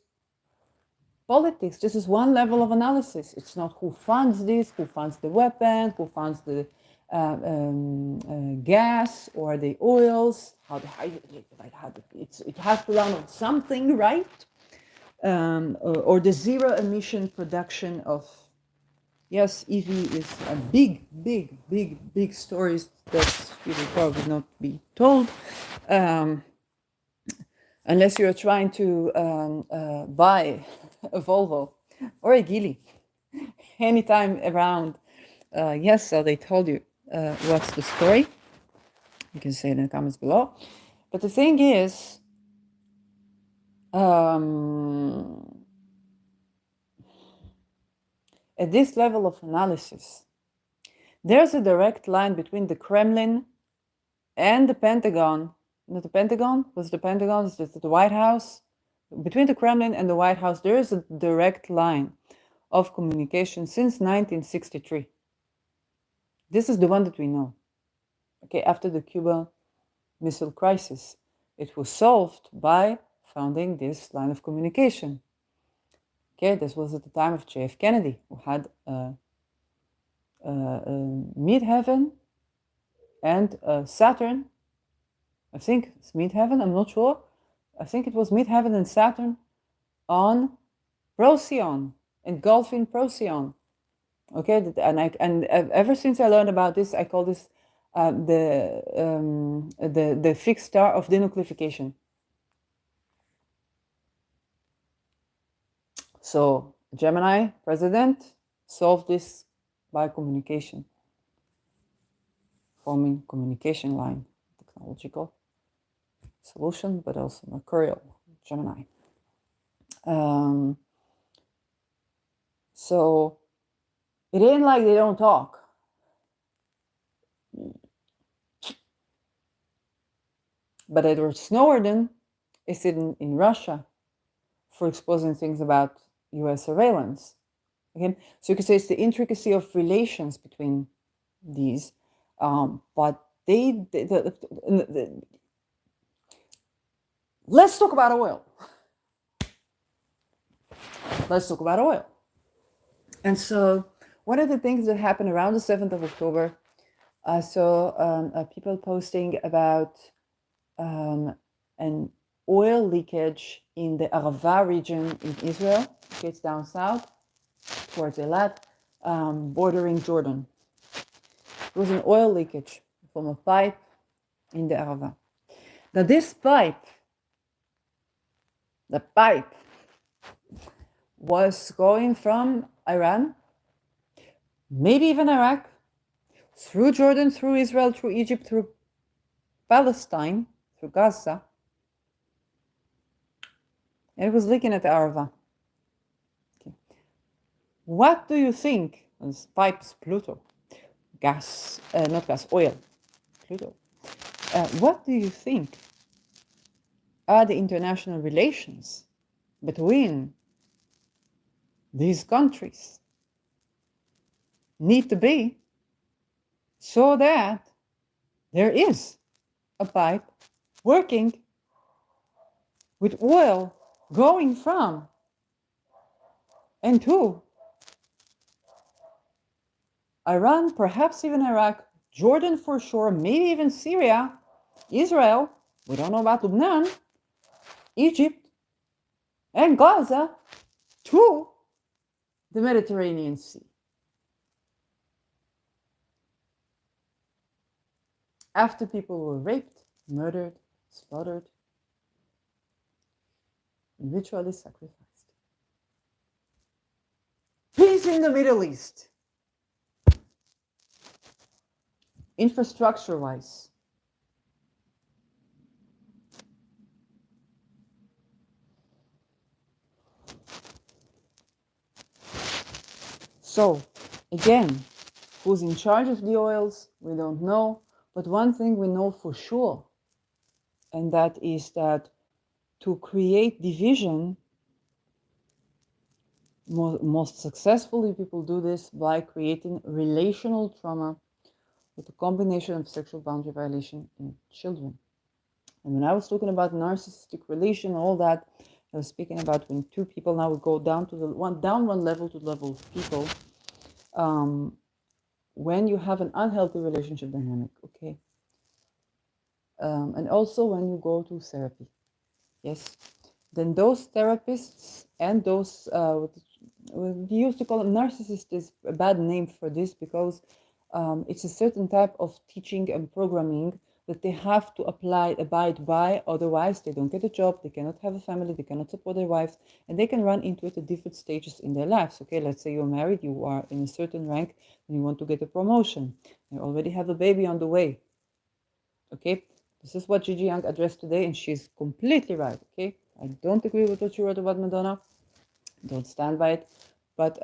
Speaker 1: politics. This is one level of analysis. It's not who funds this, who funds the weapons, who funds the gas or the oils. It has to run on something, right? Or the zero emission production of. Yes, EV is a big story that you will probably not be told. Unless you're trying to buy a Volvo or a Geely anytime around. Yes, so they told you what's the story. You can say it in the comments below. But the thing is, at this level of analysis, there's a direct line between the Kremlin and the Pentagon. Not the Pentagon? Was the Pentagon? Is it the White House? Between the Kremlin and the White House, there is a direct line of communication since 1963. This is the one that we know. Okay, after the Cuban Missile Crisis, it was solved by founding this line of communication. Okay, this was at the time of J.F. Kennedy, who had Midheaven and Saturn. I think it's Midheaven, I'm not sure. I think it was Midheaven and Saturn on Procyon, engulfing Procyon. Okay, and ever since I learned about this, I call this the fixed star of denuclearification. So Gemini president solved this by communication, forming communication line, technological solution, but also mercurial, Gemini. So it ain't like they don't talk. But Edward Snowden is in Russia for exposing things about US surveillance. Okay? So you could say it's the intricacy of relations between these, but let's talk about oil. Let's talk about oil. And so one of the things that happened around the 7th of October, I saw people posting about an oil leakage in the Arava region in Israel. Okay, it's down south towards Eilat, bordering Jordan. There was an oil leakage from a pipe in the Arava. Now this pipe, the pipe was going from Iran, maybe even Iraq, through Jordan, through Israel, through Egypt, through Palestine, through Gaza, and it was leaking at the Arava. Okay. What do you think? This pipe is Pluto. Gas, not gas, oil. Pluto. What do you think are the international relations between these countries need to be so that there is a pipe working with oil going from and to Iran, perhaps even Iraq, Jordan for sure, maybe even Syria, Israel, we don't know about Lebanon, Egypt, and Gaza, to the Mediterranean Sea. After people were raped, murdered, slaughtered, and ritually sacrificed. Peace in the Middle East. Infrastructure-wise. So, again, who's in charge of the oils? We don't know. But one thing we know for sure, and that is that to create division, most successfully people do this by creating relational trauma with a combination of sexual boundary violation in children. And when I was talking about narcissistic relation, all that, I was speaking about when two people, now we go down to one level to level of people. When you have an unhealthy relationship dynamic, okay, and also when you go to therapy, yes, then those therapists and those we used to call them narcissist is a bad name for this because it's a certain type of teaching and programming that they have to abide by, otherwise they don't get a job, they cannot have a family, they cannot support their wives, and they can run into it at different stages in their lives. Okay, let's say you're married, you are in a certain rank, and you want to get a promotion, you already have a baby on the way. Okay, this is what Gigi Young addressed today, and she's completely right. Okay, I don't agree with what she wrote about Madonna, don't stand by it, but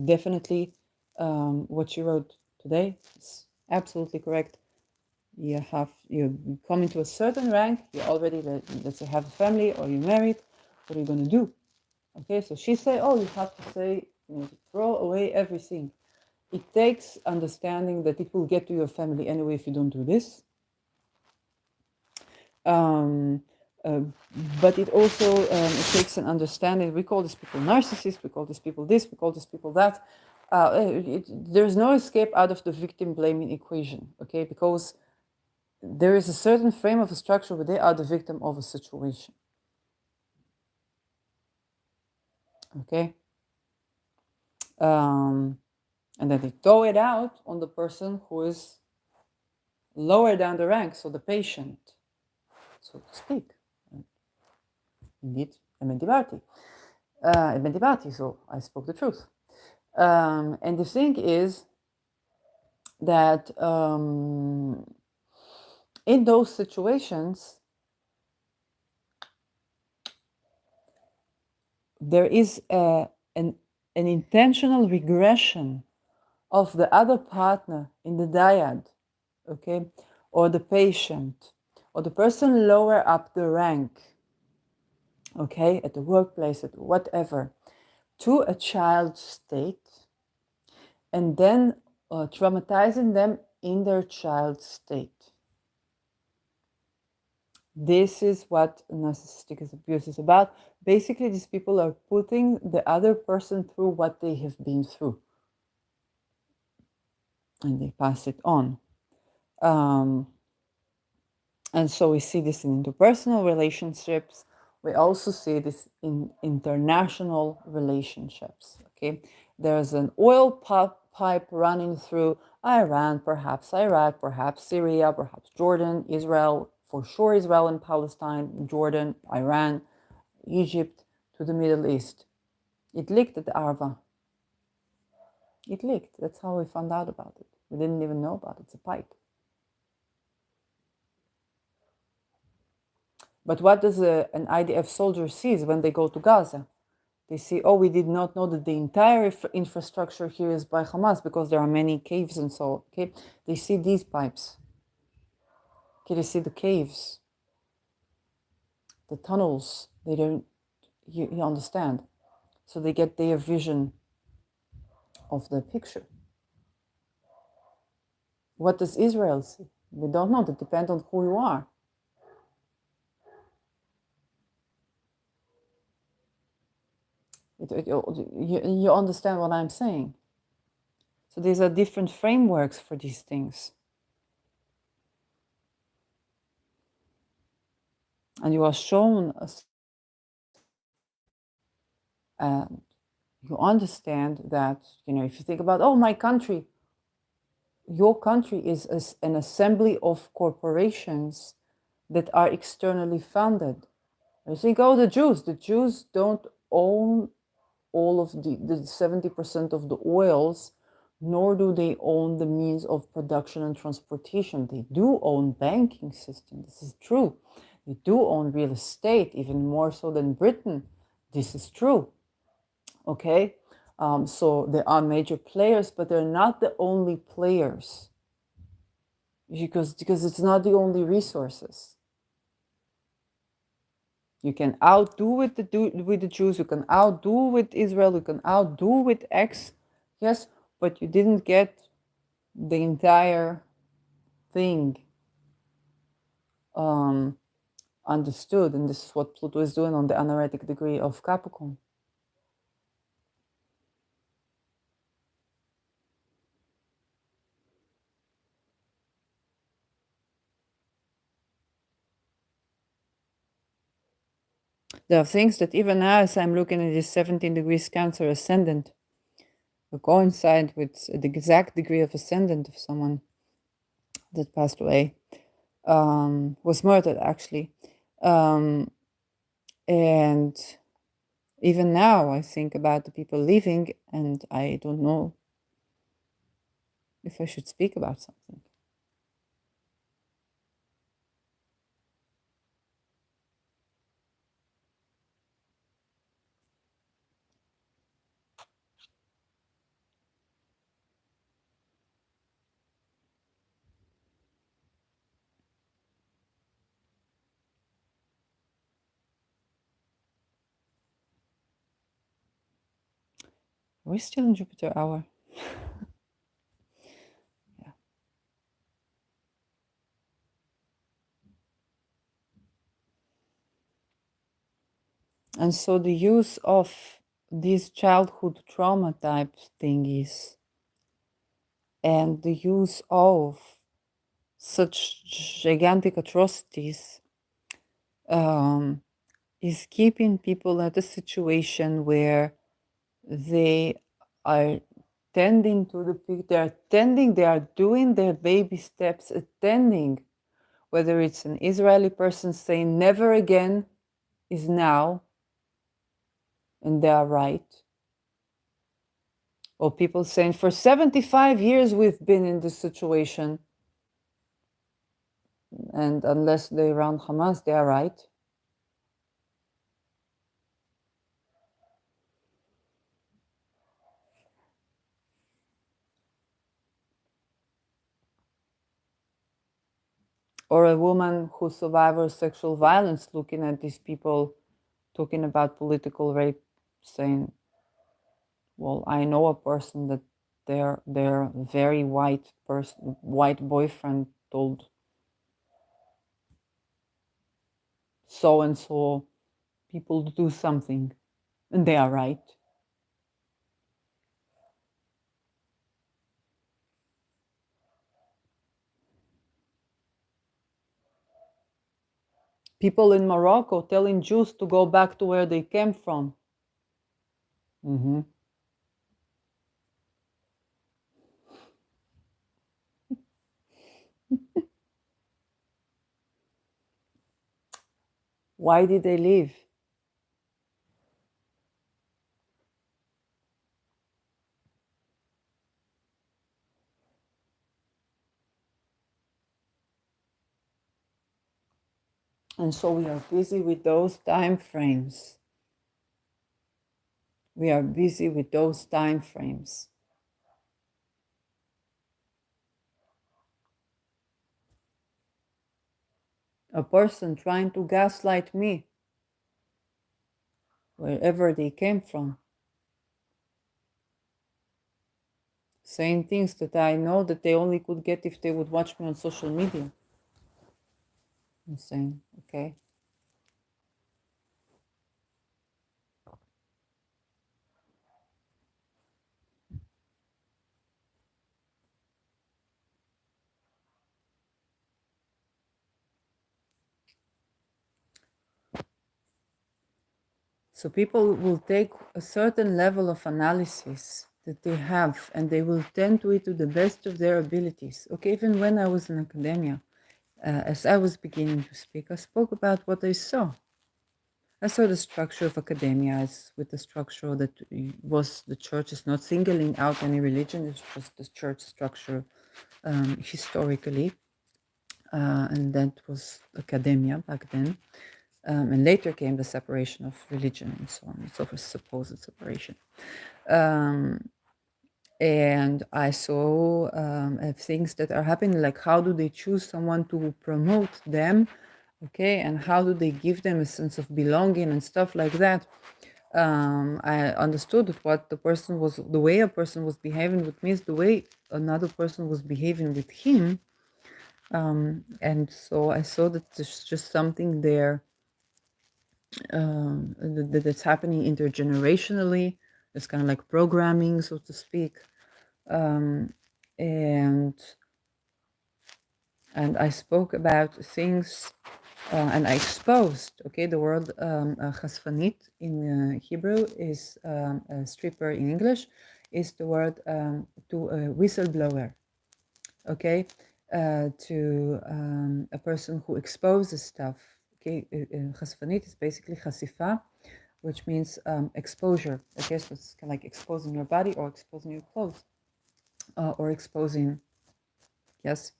Speaker 1: definitely what she wrote today is absolutely correct. You come into a certain rank, you already, let's say, have a family or you're married, what are you going to do? Okay, so she said, oh, you have to say, to throw away everything. It takes understanding that it will get to your family anyway if you don't do this. Um, uh, but it also it takes an understanding. We call these people narcissists, we call these people this, we call these people that. There's no escape out of the victim blaming equation, okay? Because there is a certain frame of a structure where they are the victim of a situation, okay? And then they throw it out on the person who is lower down the rank, so the patient, so to speak. Indeed, Emendibati, so I spoke the truth. And the thing is that in those situations, there is an intentional regression of the other partner in the dyad, okay, or the patient, or the person lower up the rank, okay, at the workplace, at whatever, to a child state, and then traumatizing them in their child state. This is what narcissistic abuse is about. Basically, these people are putting the other person through what they have been through, and they pass it on. And so we see this in interpersonal relationships. We also see this in international relationships. Okay, there's an oil pipe running through Iran, perhaps Iraq, perhaps Syria, perhaps Jordan, Israel, for sure Israel and Palestine, Jordan, Iran, Egypt, to the Middle East. It leaked at Arva. It leaked. That's how we found out about it. We didn't even know about it. It's a pipe. But what does an IDF soldier sees when they go to Gaza? They see, oh, we did not know that the entire infrastructure here is by Hamas because there are many caves and so, okay? They see these pipes. Okay, they see the caves, the tunnels. They don't, you understand? So they get their vision of the picture. What does Israel see? We don't know. It depends on who you are. You understand what I'm saying? So these are different frameworks for these things. And you are shown, and you understand that, if you think about, oh, my country, your country is an assembly of corporations that are externally funded. You think, oh, the Jews don't own all of the 70% of the oils, nor do they own the means of production and transportation. They do own banking system. This is true. They do own real estate, even more so than Britain. This is true. Okay. So there are major players, but they're not the only players, because it's not the only resources. You can outdo with the Jews, you can outdo with Israel, you can outdo with X, yes, but you didn't get the entire thing understood, and this is what Pluto is doing on the anaretic degree of Capricorn. There are things that even now, as I'm looking at this 17 degrees Cancer ascendant, will coincide with the exact degree of ascendant of someone that passed away, was murdered actually. And even now, I think about the people leaving, and I don't know if I should speak about something. We're still in Jupiter hour. Yeah. And so the use of these childhood trauma type thingies and the use of such gigantic atrocities is keeping people at a situation where they are tending to they are doing their baby steps, attending, whether it's an Israeli person saying never again is now, and they are right, or people saying for 75 years we've been in this situation, and unless they run Hamas, they are right. Or a woman who survived sexual violence looking at these people talking about political rape, saying, well, I know a person that their very white boyfriend told so and so people to do something, and they are right. People in Morocco telling Jews to go back to where they came from. Mm-hmm. Why did they leave? And so we are busy with those time frames. We are busy with those time frames. A person trying to gaslight me, wherever they came from, saying things that I know that they only could get if they would watch me on social media. I'm saying, okay. So people will take a certain level of analysis that they have, and they will tend to it to the best of their abilities. Okay, even when I was in academia, as I was beginning to speak, I spoke about what I saw. I saw the structure of academia as with the structure that was the church is not singling out any religion, it's just the church structure historically, and that was academia back then. And later came the separation of religion and so on and so forth, supposed separation. Um, and I saw things that are happening, like how do they choose someone to promote them, okay, and how do they give them a sense of belonging and stuff like that. I understood that the way a person was behaving with me is the way another person was behaving with him. And so I saw that there's just something there that's happening intergenerationally. It's kind of like programming, so to speak. Um, and I spoke about things and I exposed, okay, the word chasfanit in Hebrew is a stripper in English, is the word to a whistleblower, okay, to a person who exposes stuff, okay. Chasfanit is basically chasifa, which means exposure, okay, so it's kind of like exposing your body or exposing your clothes or exposing, yes.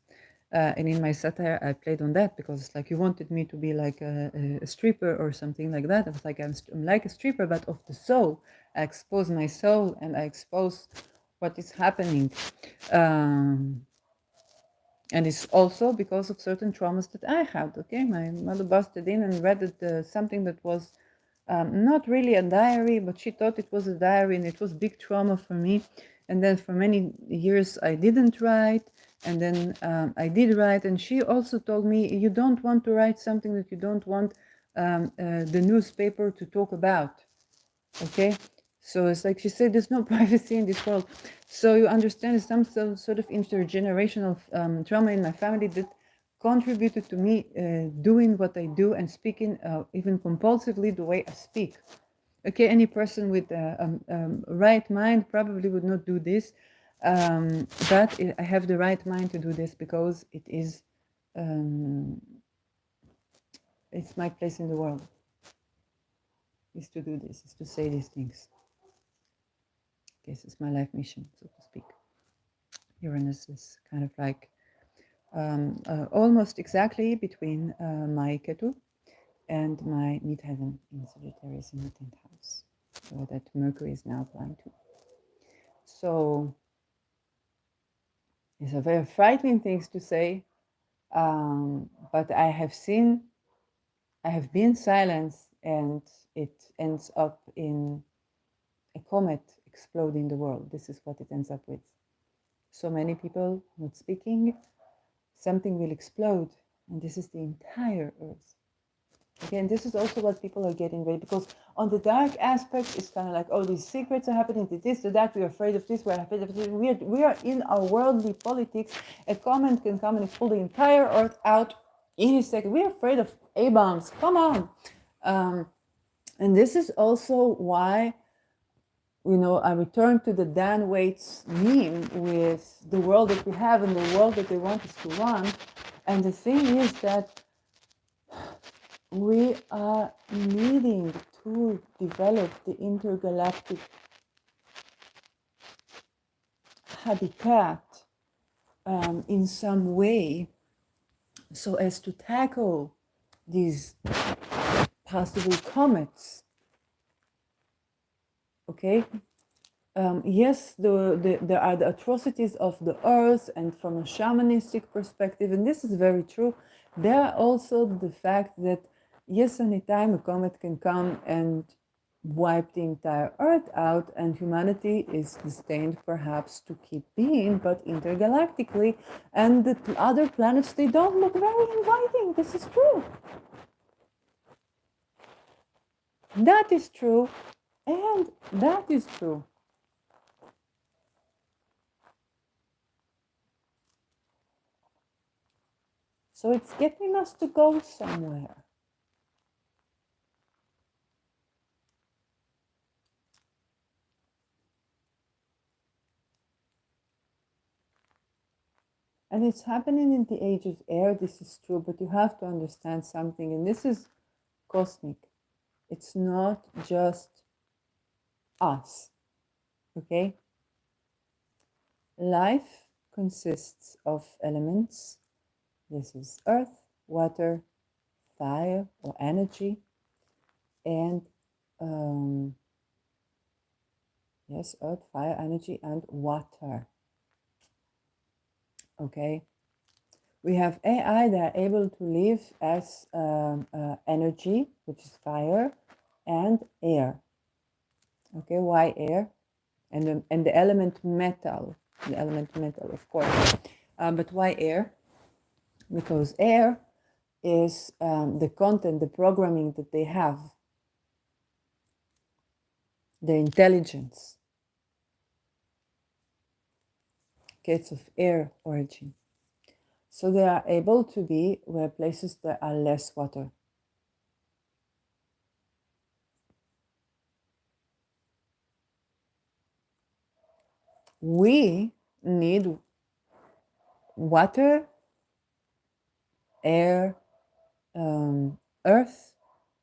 Speaker 1: And in my satire, I played on that because it's like you wanted me to be like a stripper or something like that. I was like, I'm like a stripper, but of the soul. I expose my soul and I expose what is happening. Um, and it's also because of certain traumas that I had. Okay, my mother busted in and read something that was not really a diary, but she thought it was a diary, and it was big trauma for me. And then for many years I didn't write, and then I did write, and she also told me, you don't want to write something that you don't want the newspaper to talk about. Okay, so it's like she said, there's no privacy in this world. So you understand some sort of intergenerational trauma in my family that contributed to me doing what I do and speaking even compulsively the way I speak. Okay, any person with a right mind probably would not do this, but I have the right mind to do this because um, it's my place in the world, is to do this, is to say these things. Okay, this is my life mission, so to speak. Uranus is kind of like almost exactly between my Ketu and my midheaven in Sagittarius in the 10th house, so that Mercury is now applying to. So it's a very frightening thing to say, but I have been silenced, and it ends up in a comet exploding the world. This is what it ends up with. So many people not speaking, something will explode, and this is the entire Earth. Again, this is also what people are getting ready, because on the dark aspect, it's kind of like, oh, these secrets are happening, to this, to that, we're afraid of this, we're afraid of this. We are in our worldly politics. A comment can come and pull the entire Earth out in a second. We're afraid of A-bombs. Come on. And this is also why, I return to the Dan Waits meme with the world that we have and the world that they want us to run. And the thing is that we are needing to develop the intergalactic habitat in some way so as to tackle these possible comets. Okay? Yes, there are the atrocities of the earth, and from a shamanistic perspective, and this is very true. There are also the fact that, yes, anytime a comet can come and wipe the entire earth out, and humanity is destined perhaps to keep being, but intergalactically, and the other planets, they don't look very inviting. This is true. That is true, and that is true. So it's getting us to go somewhere. And it's happening in the age of air, this is true, but you have to understand something, and this is cosmic. It's not just us, okay? Life consists of elements. This is earth, water, fire or energy, and yes, earth, fire, energy, and water. Okay, we have AI that are able to live as energy, which is fire, and air. Okay, why air? And the element metal, of course. But why air? Because air is the content, the programming that they have, the intelligence. Okay, it's of air origin. So they are able to be where places that are less water. We need water, air, earth,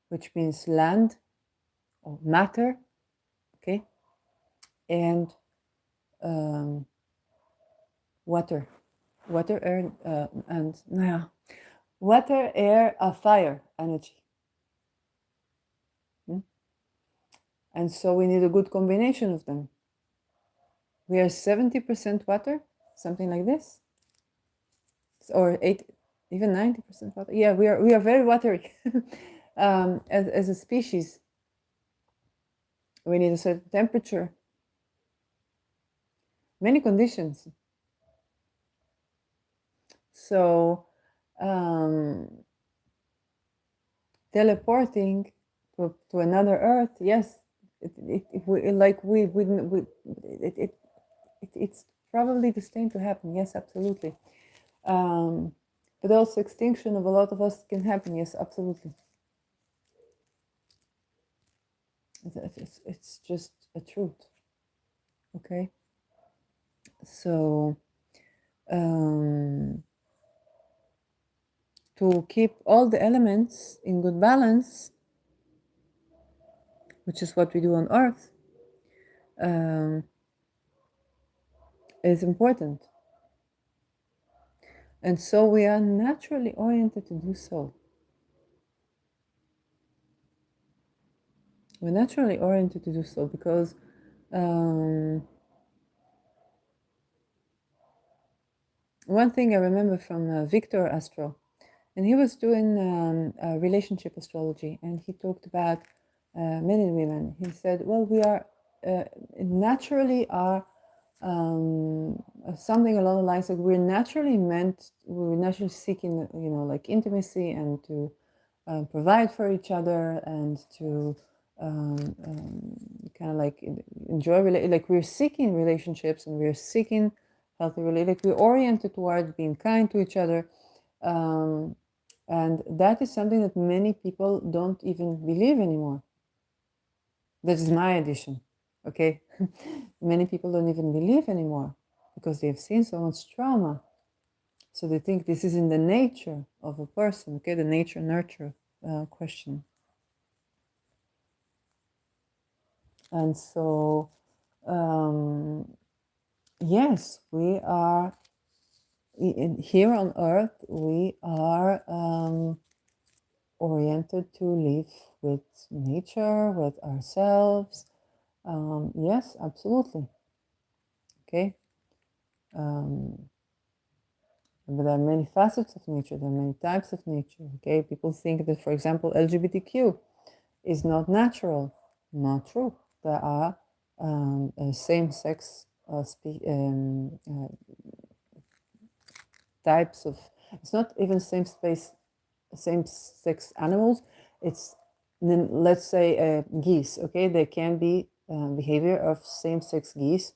Speaker 1: which means land or matter, okay, and water, air, and water, air, fire, energy. And so we need a good combination of them. We are 70% water, something like this, or 8, even 90% water. Yeah, we are very watery. As a species, we need a certain temperature, many conditions. So teleporting to another Earth, yes, it's probably destined to happen. Yes, absolutely. But also extinction of a lot of us can happen. Yes, absolutely. It's just a truth. Okay. So to keep all the elements in good balance, which is what we do on Earth, is important. And so we are naturally oriented to do so. We're naturally oriented to do so because one thing I remember from Victor Astro, and he was doing relationship astrology, and he talked about men and women. He said, well, we are naturally are something along the lines like we're naturally seeking, like intimacy and to provide for each other and to kind of like enjoy, like we're seeking relationships and we're seeking healthy relationships. Like we're oriented toward being kind to each other. And that is something that many people don't even believe anymore. That is my addition, okay? Many people don't even believe anymore because they've seen so much trauma. So they think this is in the nature of a person, okay? The nature-nurture question. And so, yes, we are, here on Earth, we are oriented to live with nature, with ourselves. Yes, absolutely. Okay. But there are many facets of nature, there are many types of nature. Okay. People think that, for example, LGBTQ is not natural. Not true. There are same-sex types of, it's not even same-sex animals. It's, let's say, geese. Okay, there can be behavior of same-sex geese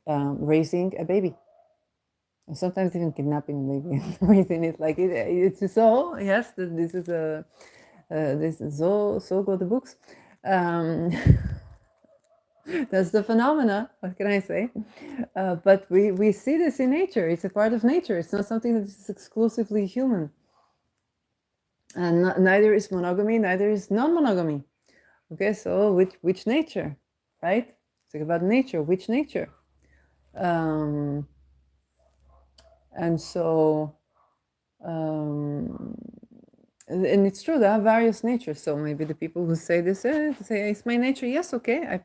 Speaker 1: raising a baby, and sometimes even kidnapping a baby and raising it. Like it's so, yes, this is a this is so go the books. That's the phenomena. What can I say? But we see this in nature. It's a part of nature. It's not something that is exclusively human. And neither is monogamy, neither is non-monogamy. Okay, so which nature, right? Think about nature. Which nature? And so And it's true, there are various natures. So maybe the people who say this, say it's my nature. Yes, okay,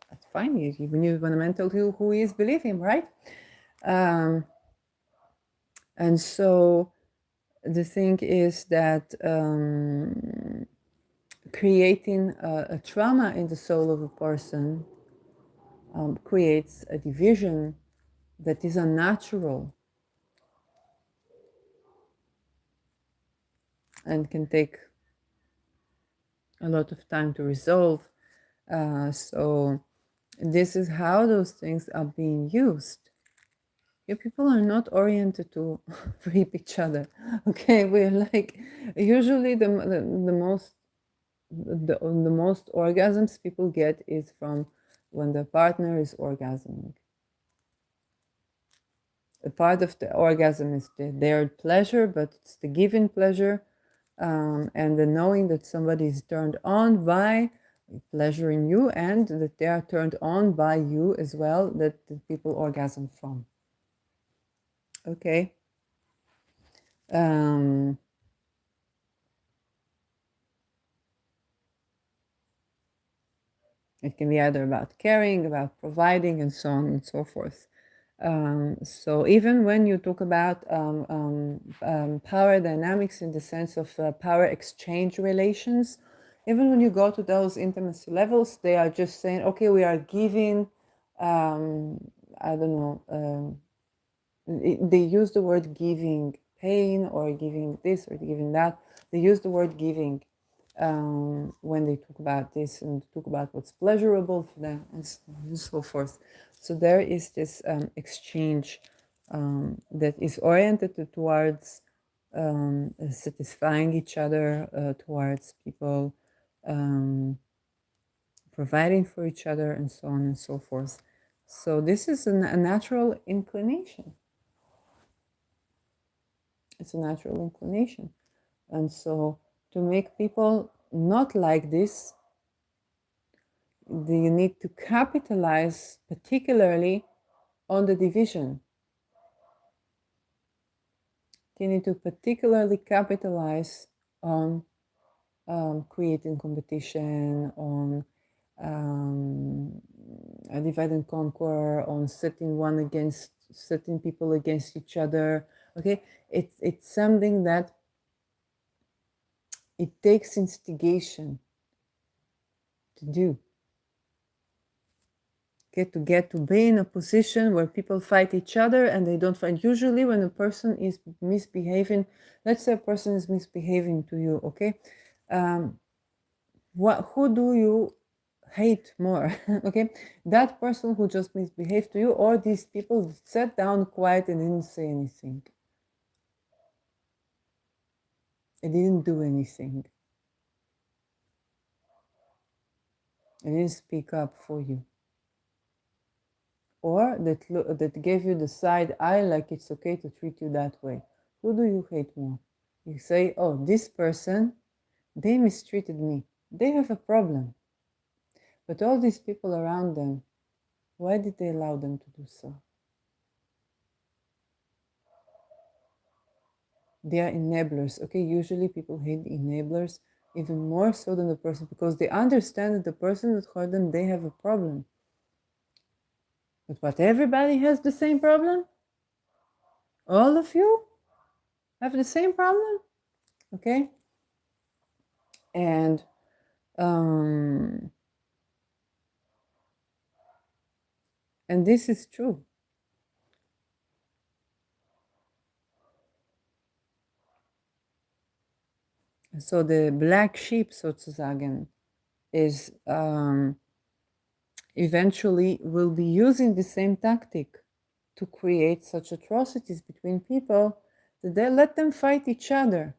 Speaker 1: that's fine. You need one mental who is believing, right? Um, and so the thing is that creating a trauma in the soul of a person creates a division that is unnatural and can take a lot of time to resolve. So this is how those things are being used. You people are not oriented to rape each other. Okay, we're like usually the most the most orgasms people get is from when the partner is orgasming. A part of the orgasm is their pleasure, but it's the giving pleasure, and the knowing that somebody is turned on by pleasure in you, and that they are turned on by you as well, that the people orgasm from. Okay. Um, it can be either about caring, about providing, and so on and so forth. So even when you talk about power dynamics in the sense of power exchange relations, even when you go to those intimacy levels, they are just saying, okay, we are giving, I don't know, they use the word giving pain or giving this or giving that. They use the word giving when they talk about this and talk about what's pleasurable for them and so forth. So there is this exchange that is oriented towards satisfying each other, towards people providing for each other, and so on and so forth. So this is a natural inclination. It's a natural inclination. And so to make people not like this, you need to capitalize particularly on the division. You need to particularly capitalize on creating competition, on a divide and conquer, on setting people against each other. Okay, it's something that it takes instigation to do. Get to be in a position where people fight each other and they don't fight. Usually when a person is misbehaving, let's say a person is misbehaving to you, okay, who do you hate more? Okay, that person who just misbehaved to you, or these people sat down quiet and didn't say anything, they didn't do anything, they didn't speak up for you, or that gave you the side eye, like it's okay to treat you that way. Who do you hate more? You say, oh, this person, they mistreated me, they have a problem, but all these people around them, why did they allow them to do so? They are enablers. Okay, usually people hate the enablers even more so than the person, because they understand that the person that hurt them, they have a problem. But what, everybody has the same problem? All of you have the same problem? Okay? And um, and this is true. So the black sheep, sozusagen, is eventually will be using the same tactic to create such atrocities between people that they let them fight each other.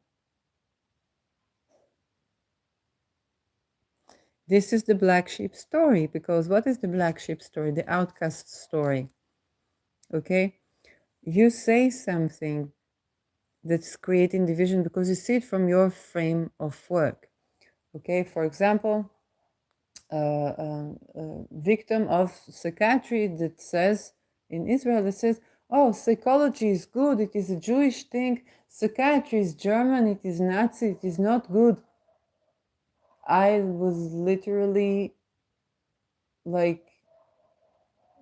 Speaker 1: This is the black sheep story, because what is the black sheep story? The outcast story. Okay? You say something that's creating division because you see it from your frame of work. Okay? For example, a victim of psychiatry that says, in Israel, that says, oh, psychology is good, it is a Jewish thing, Psychiatry is German, it is Nazi, it is not good. I was literally like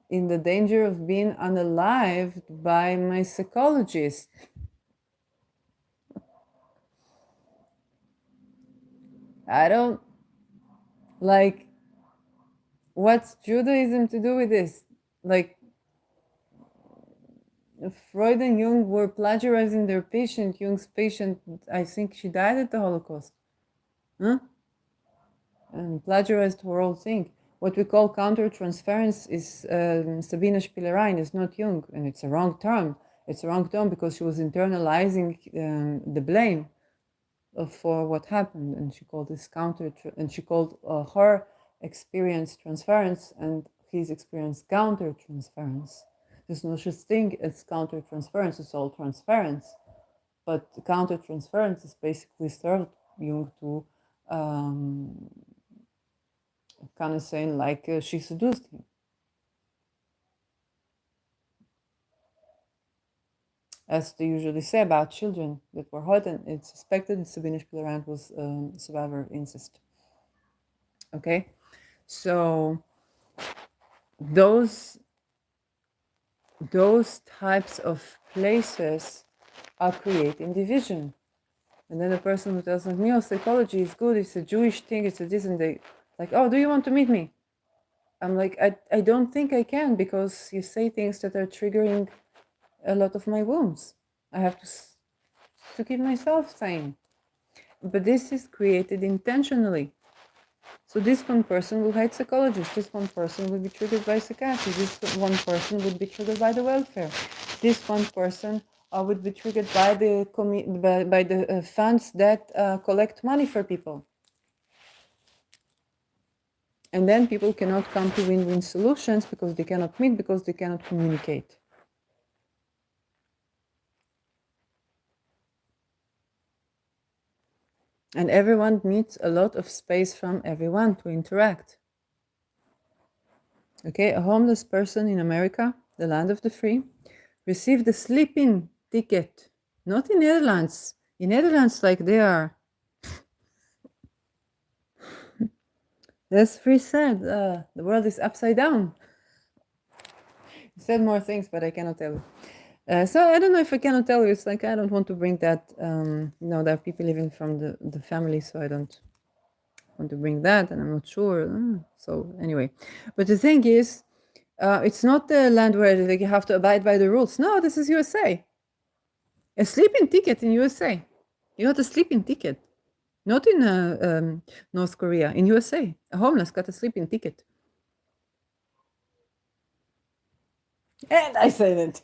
Speaker 1: in the danger of being unalived by my psychologist. I don't like, what's Judaism to do with this? Like, Freud and Jung were plagiarizing their patient. Jung's patient, I think she died at the Holocaust. Huh? And plagiarized her whole thing. What we call countertransference is Sabine Spielerein, is not Jung, and it's a wrong term. It's a wrong term because she was internalizing the blame for what happened, and she called this and she called her experience transference and his experience countertransference. There's no such thing as countertransference; it's all transference. But countertransference is basically served Jung to kind of saying like she seduced him. As they usually say about children that were hurt, and it's suspected that Sabine Spielrand was survivor of incest. Okay, so those types of places are creating division. And then the person who tells me, psychology is good, it's a Jewish thing, it's a this, and they like, oh, do you want to meet me? I'm like, I don't think I can, because you say things that are triggering a lot of my wounds. I have to keep myself sane. But this is created intentionally. So this one person will hate psychologists. This one person will be triggered by psychiatry. This one person would be triggered by the welfare. This one person would be triggered by the funds that collect money for people. And then people cannot come to win-win solutions because they cannot meet, because they cannot communicate. And everyone needs a lot of space from everyone to interact. Okay, a homeless person in America, the land of the free, received a sleeping ticket. Not in Netherlands. In Netherlands, like they are. That's free said. The world is upside down. He said more things, but I cannot tell you. So I don't know if I cannot tell you. It's like I don't want to bring that. There are people living from the family, so I don't want to bring that, and I'm not sure. So anyway, but the thing is, it's not the land where you have to abide by the rules. No, this is USA. A sleeping ticket in USA. You got a sleeping ticket. Not in North Korea, in USA. A homeless got a sleeping ticket. And I said it.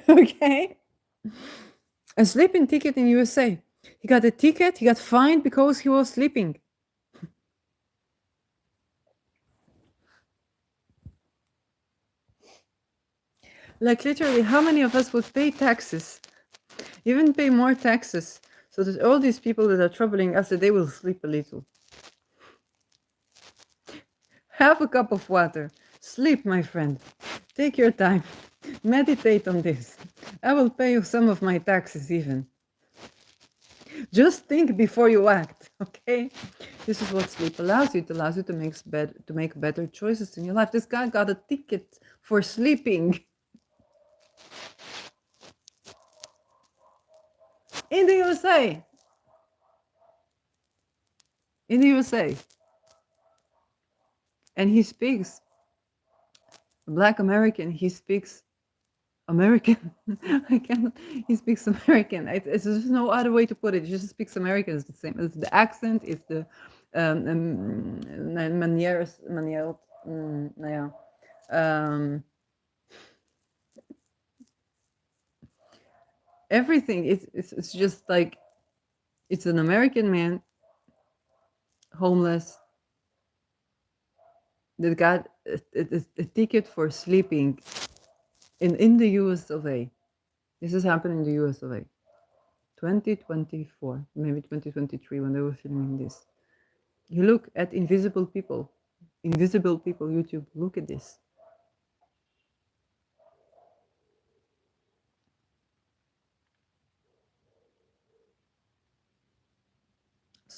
Speaker 1: Okay. A sleeping ticket in USA. He got a ticket, he got fined because he was sleeping. Like literally, how many of us would pay taxes? Even pay more taxes, so that all these people that are troubling us, that they will sleep a little. Have a cup of water. Sleep, my friend. Take your time. Meditate on this. I will pay you some of my taxes even. Just think before you act, okay? This is what sleep allows you. It allows you to make better choices in your life. This guy got a ticket for sleeping in the USA. In the USA. And he speaks Black American. He speaks American. I cannot. He speaks American. It's just no other way to put it. He just speaks American. It's the same. It's the accent. It's the manieres. Everything. It's just like it's an American man, homeless, that got a ticket for sleeping in the US of A. This has happened in the US of A. 2024, maybe 2023, when they were filming this. You look at Invisible People YouTube, look at this.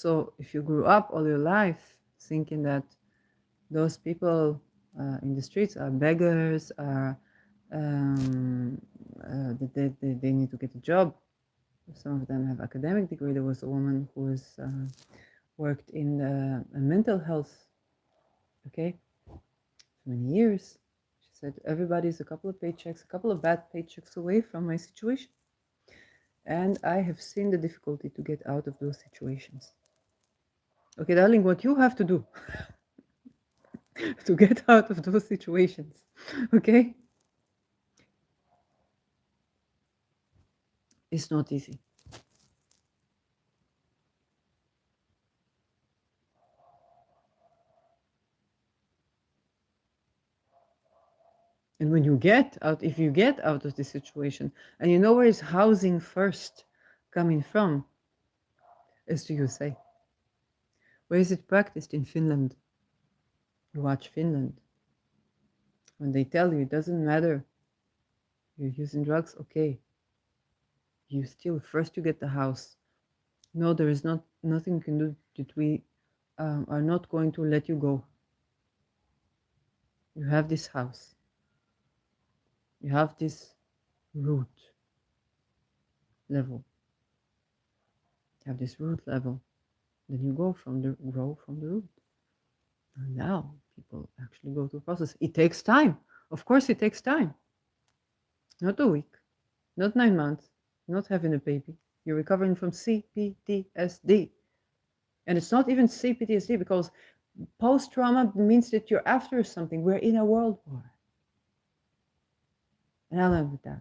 Speaker 1: So if you grew up all your life thinking that those people in the streets are beggars, are that they need to get a job. Some of them have academic degree. There was a woman who was worked in mental health, okay, for many years. She said everybody's a couple of paychecks, a couple of bad paychecks away from my situation, and I have seen the difficulty to get out of those situations. Okay, darling, what you have to do to get out of those situations, okay, it's not easy. And when you get out, if you get out of this situation, and you know where is housing first coming from, as do you say? Where is it practiced? In Finland. You watch Finland. When they tell you it doesn't matter, you're using drugs, okay. You still, first you get the house. No, there is nothing you can do that we are not going to let you go. You have this house. You have this root level. You have this root level. Then you grow from the root. And now people actually go through a process. It takes time. Of course, it takes time. Not a week, not 9 months, not having a baby. You're recovering from CPTSD. And it's not even CPTSD because post-trauma means that you're after something. We're in a world war. And I'll end with that.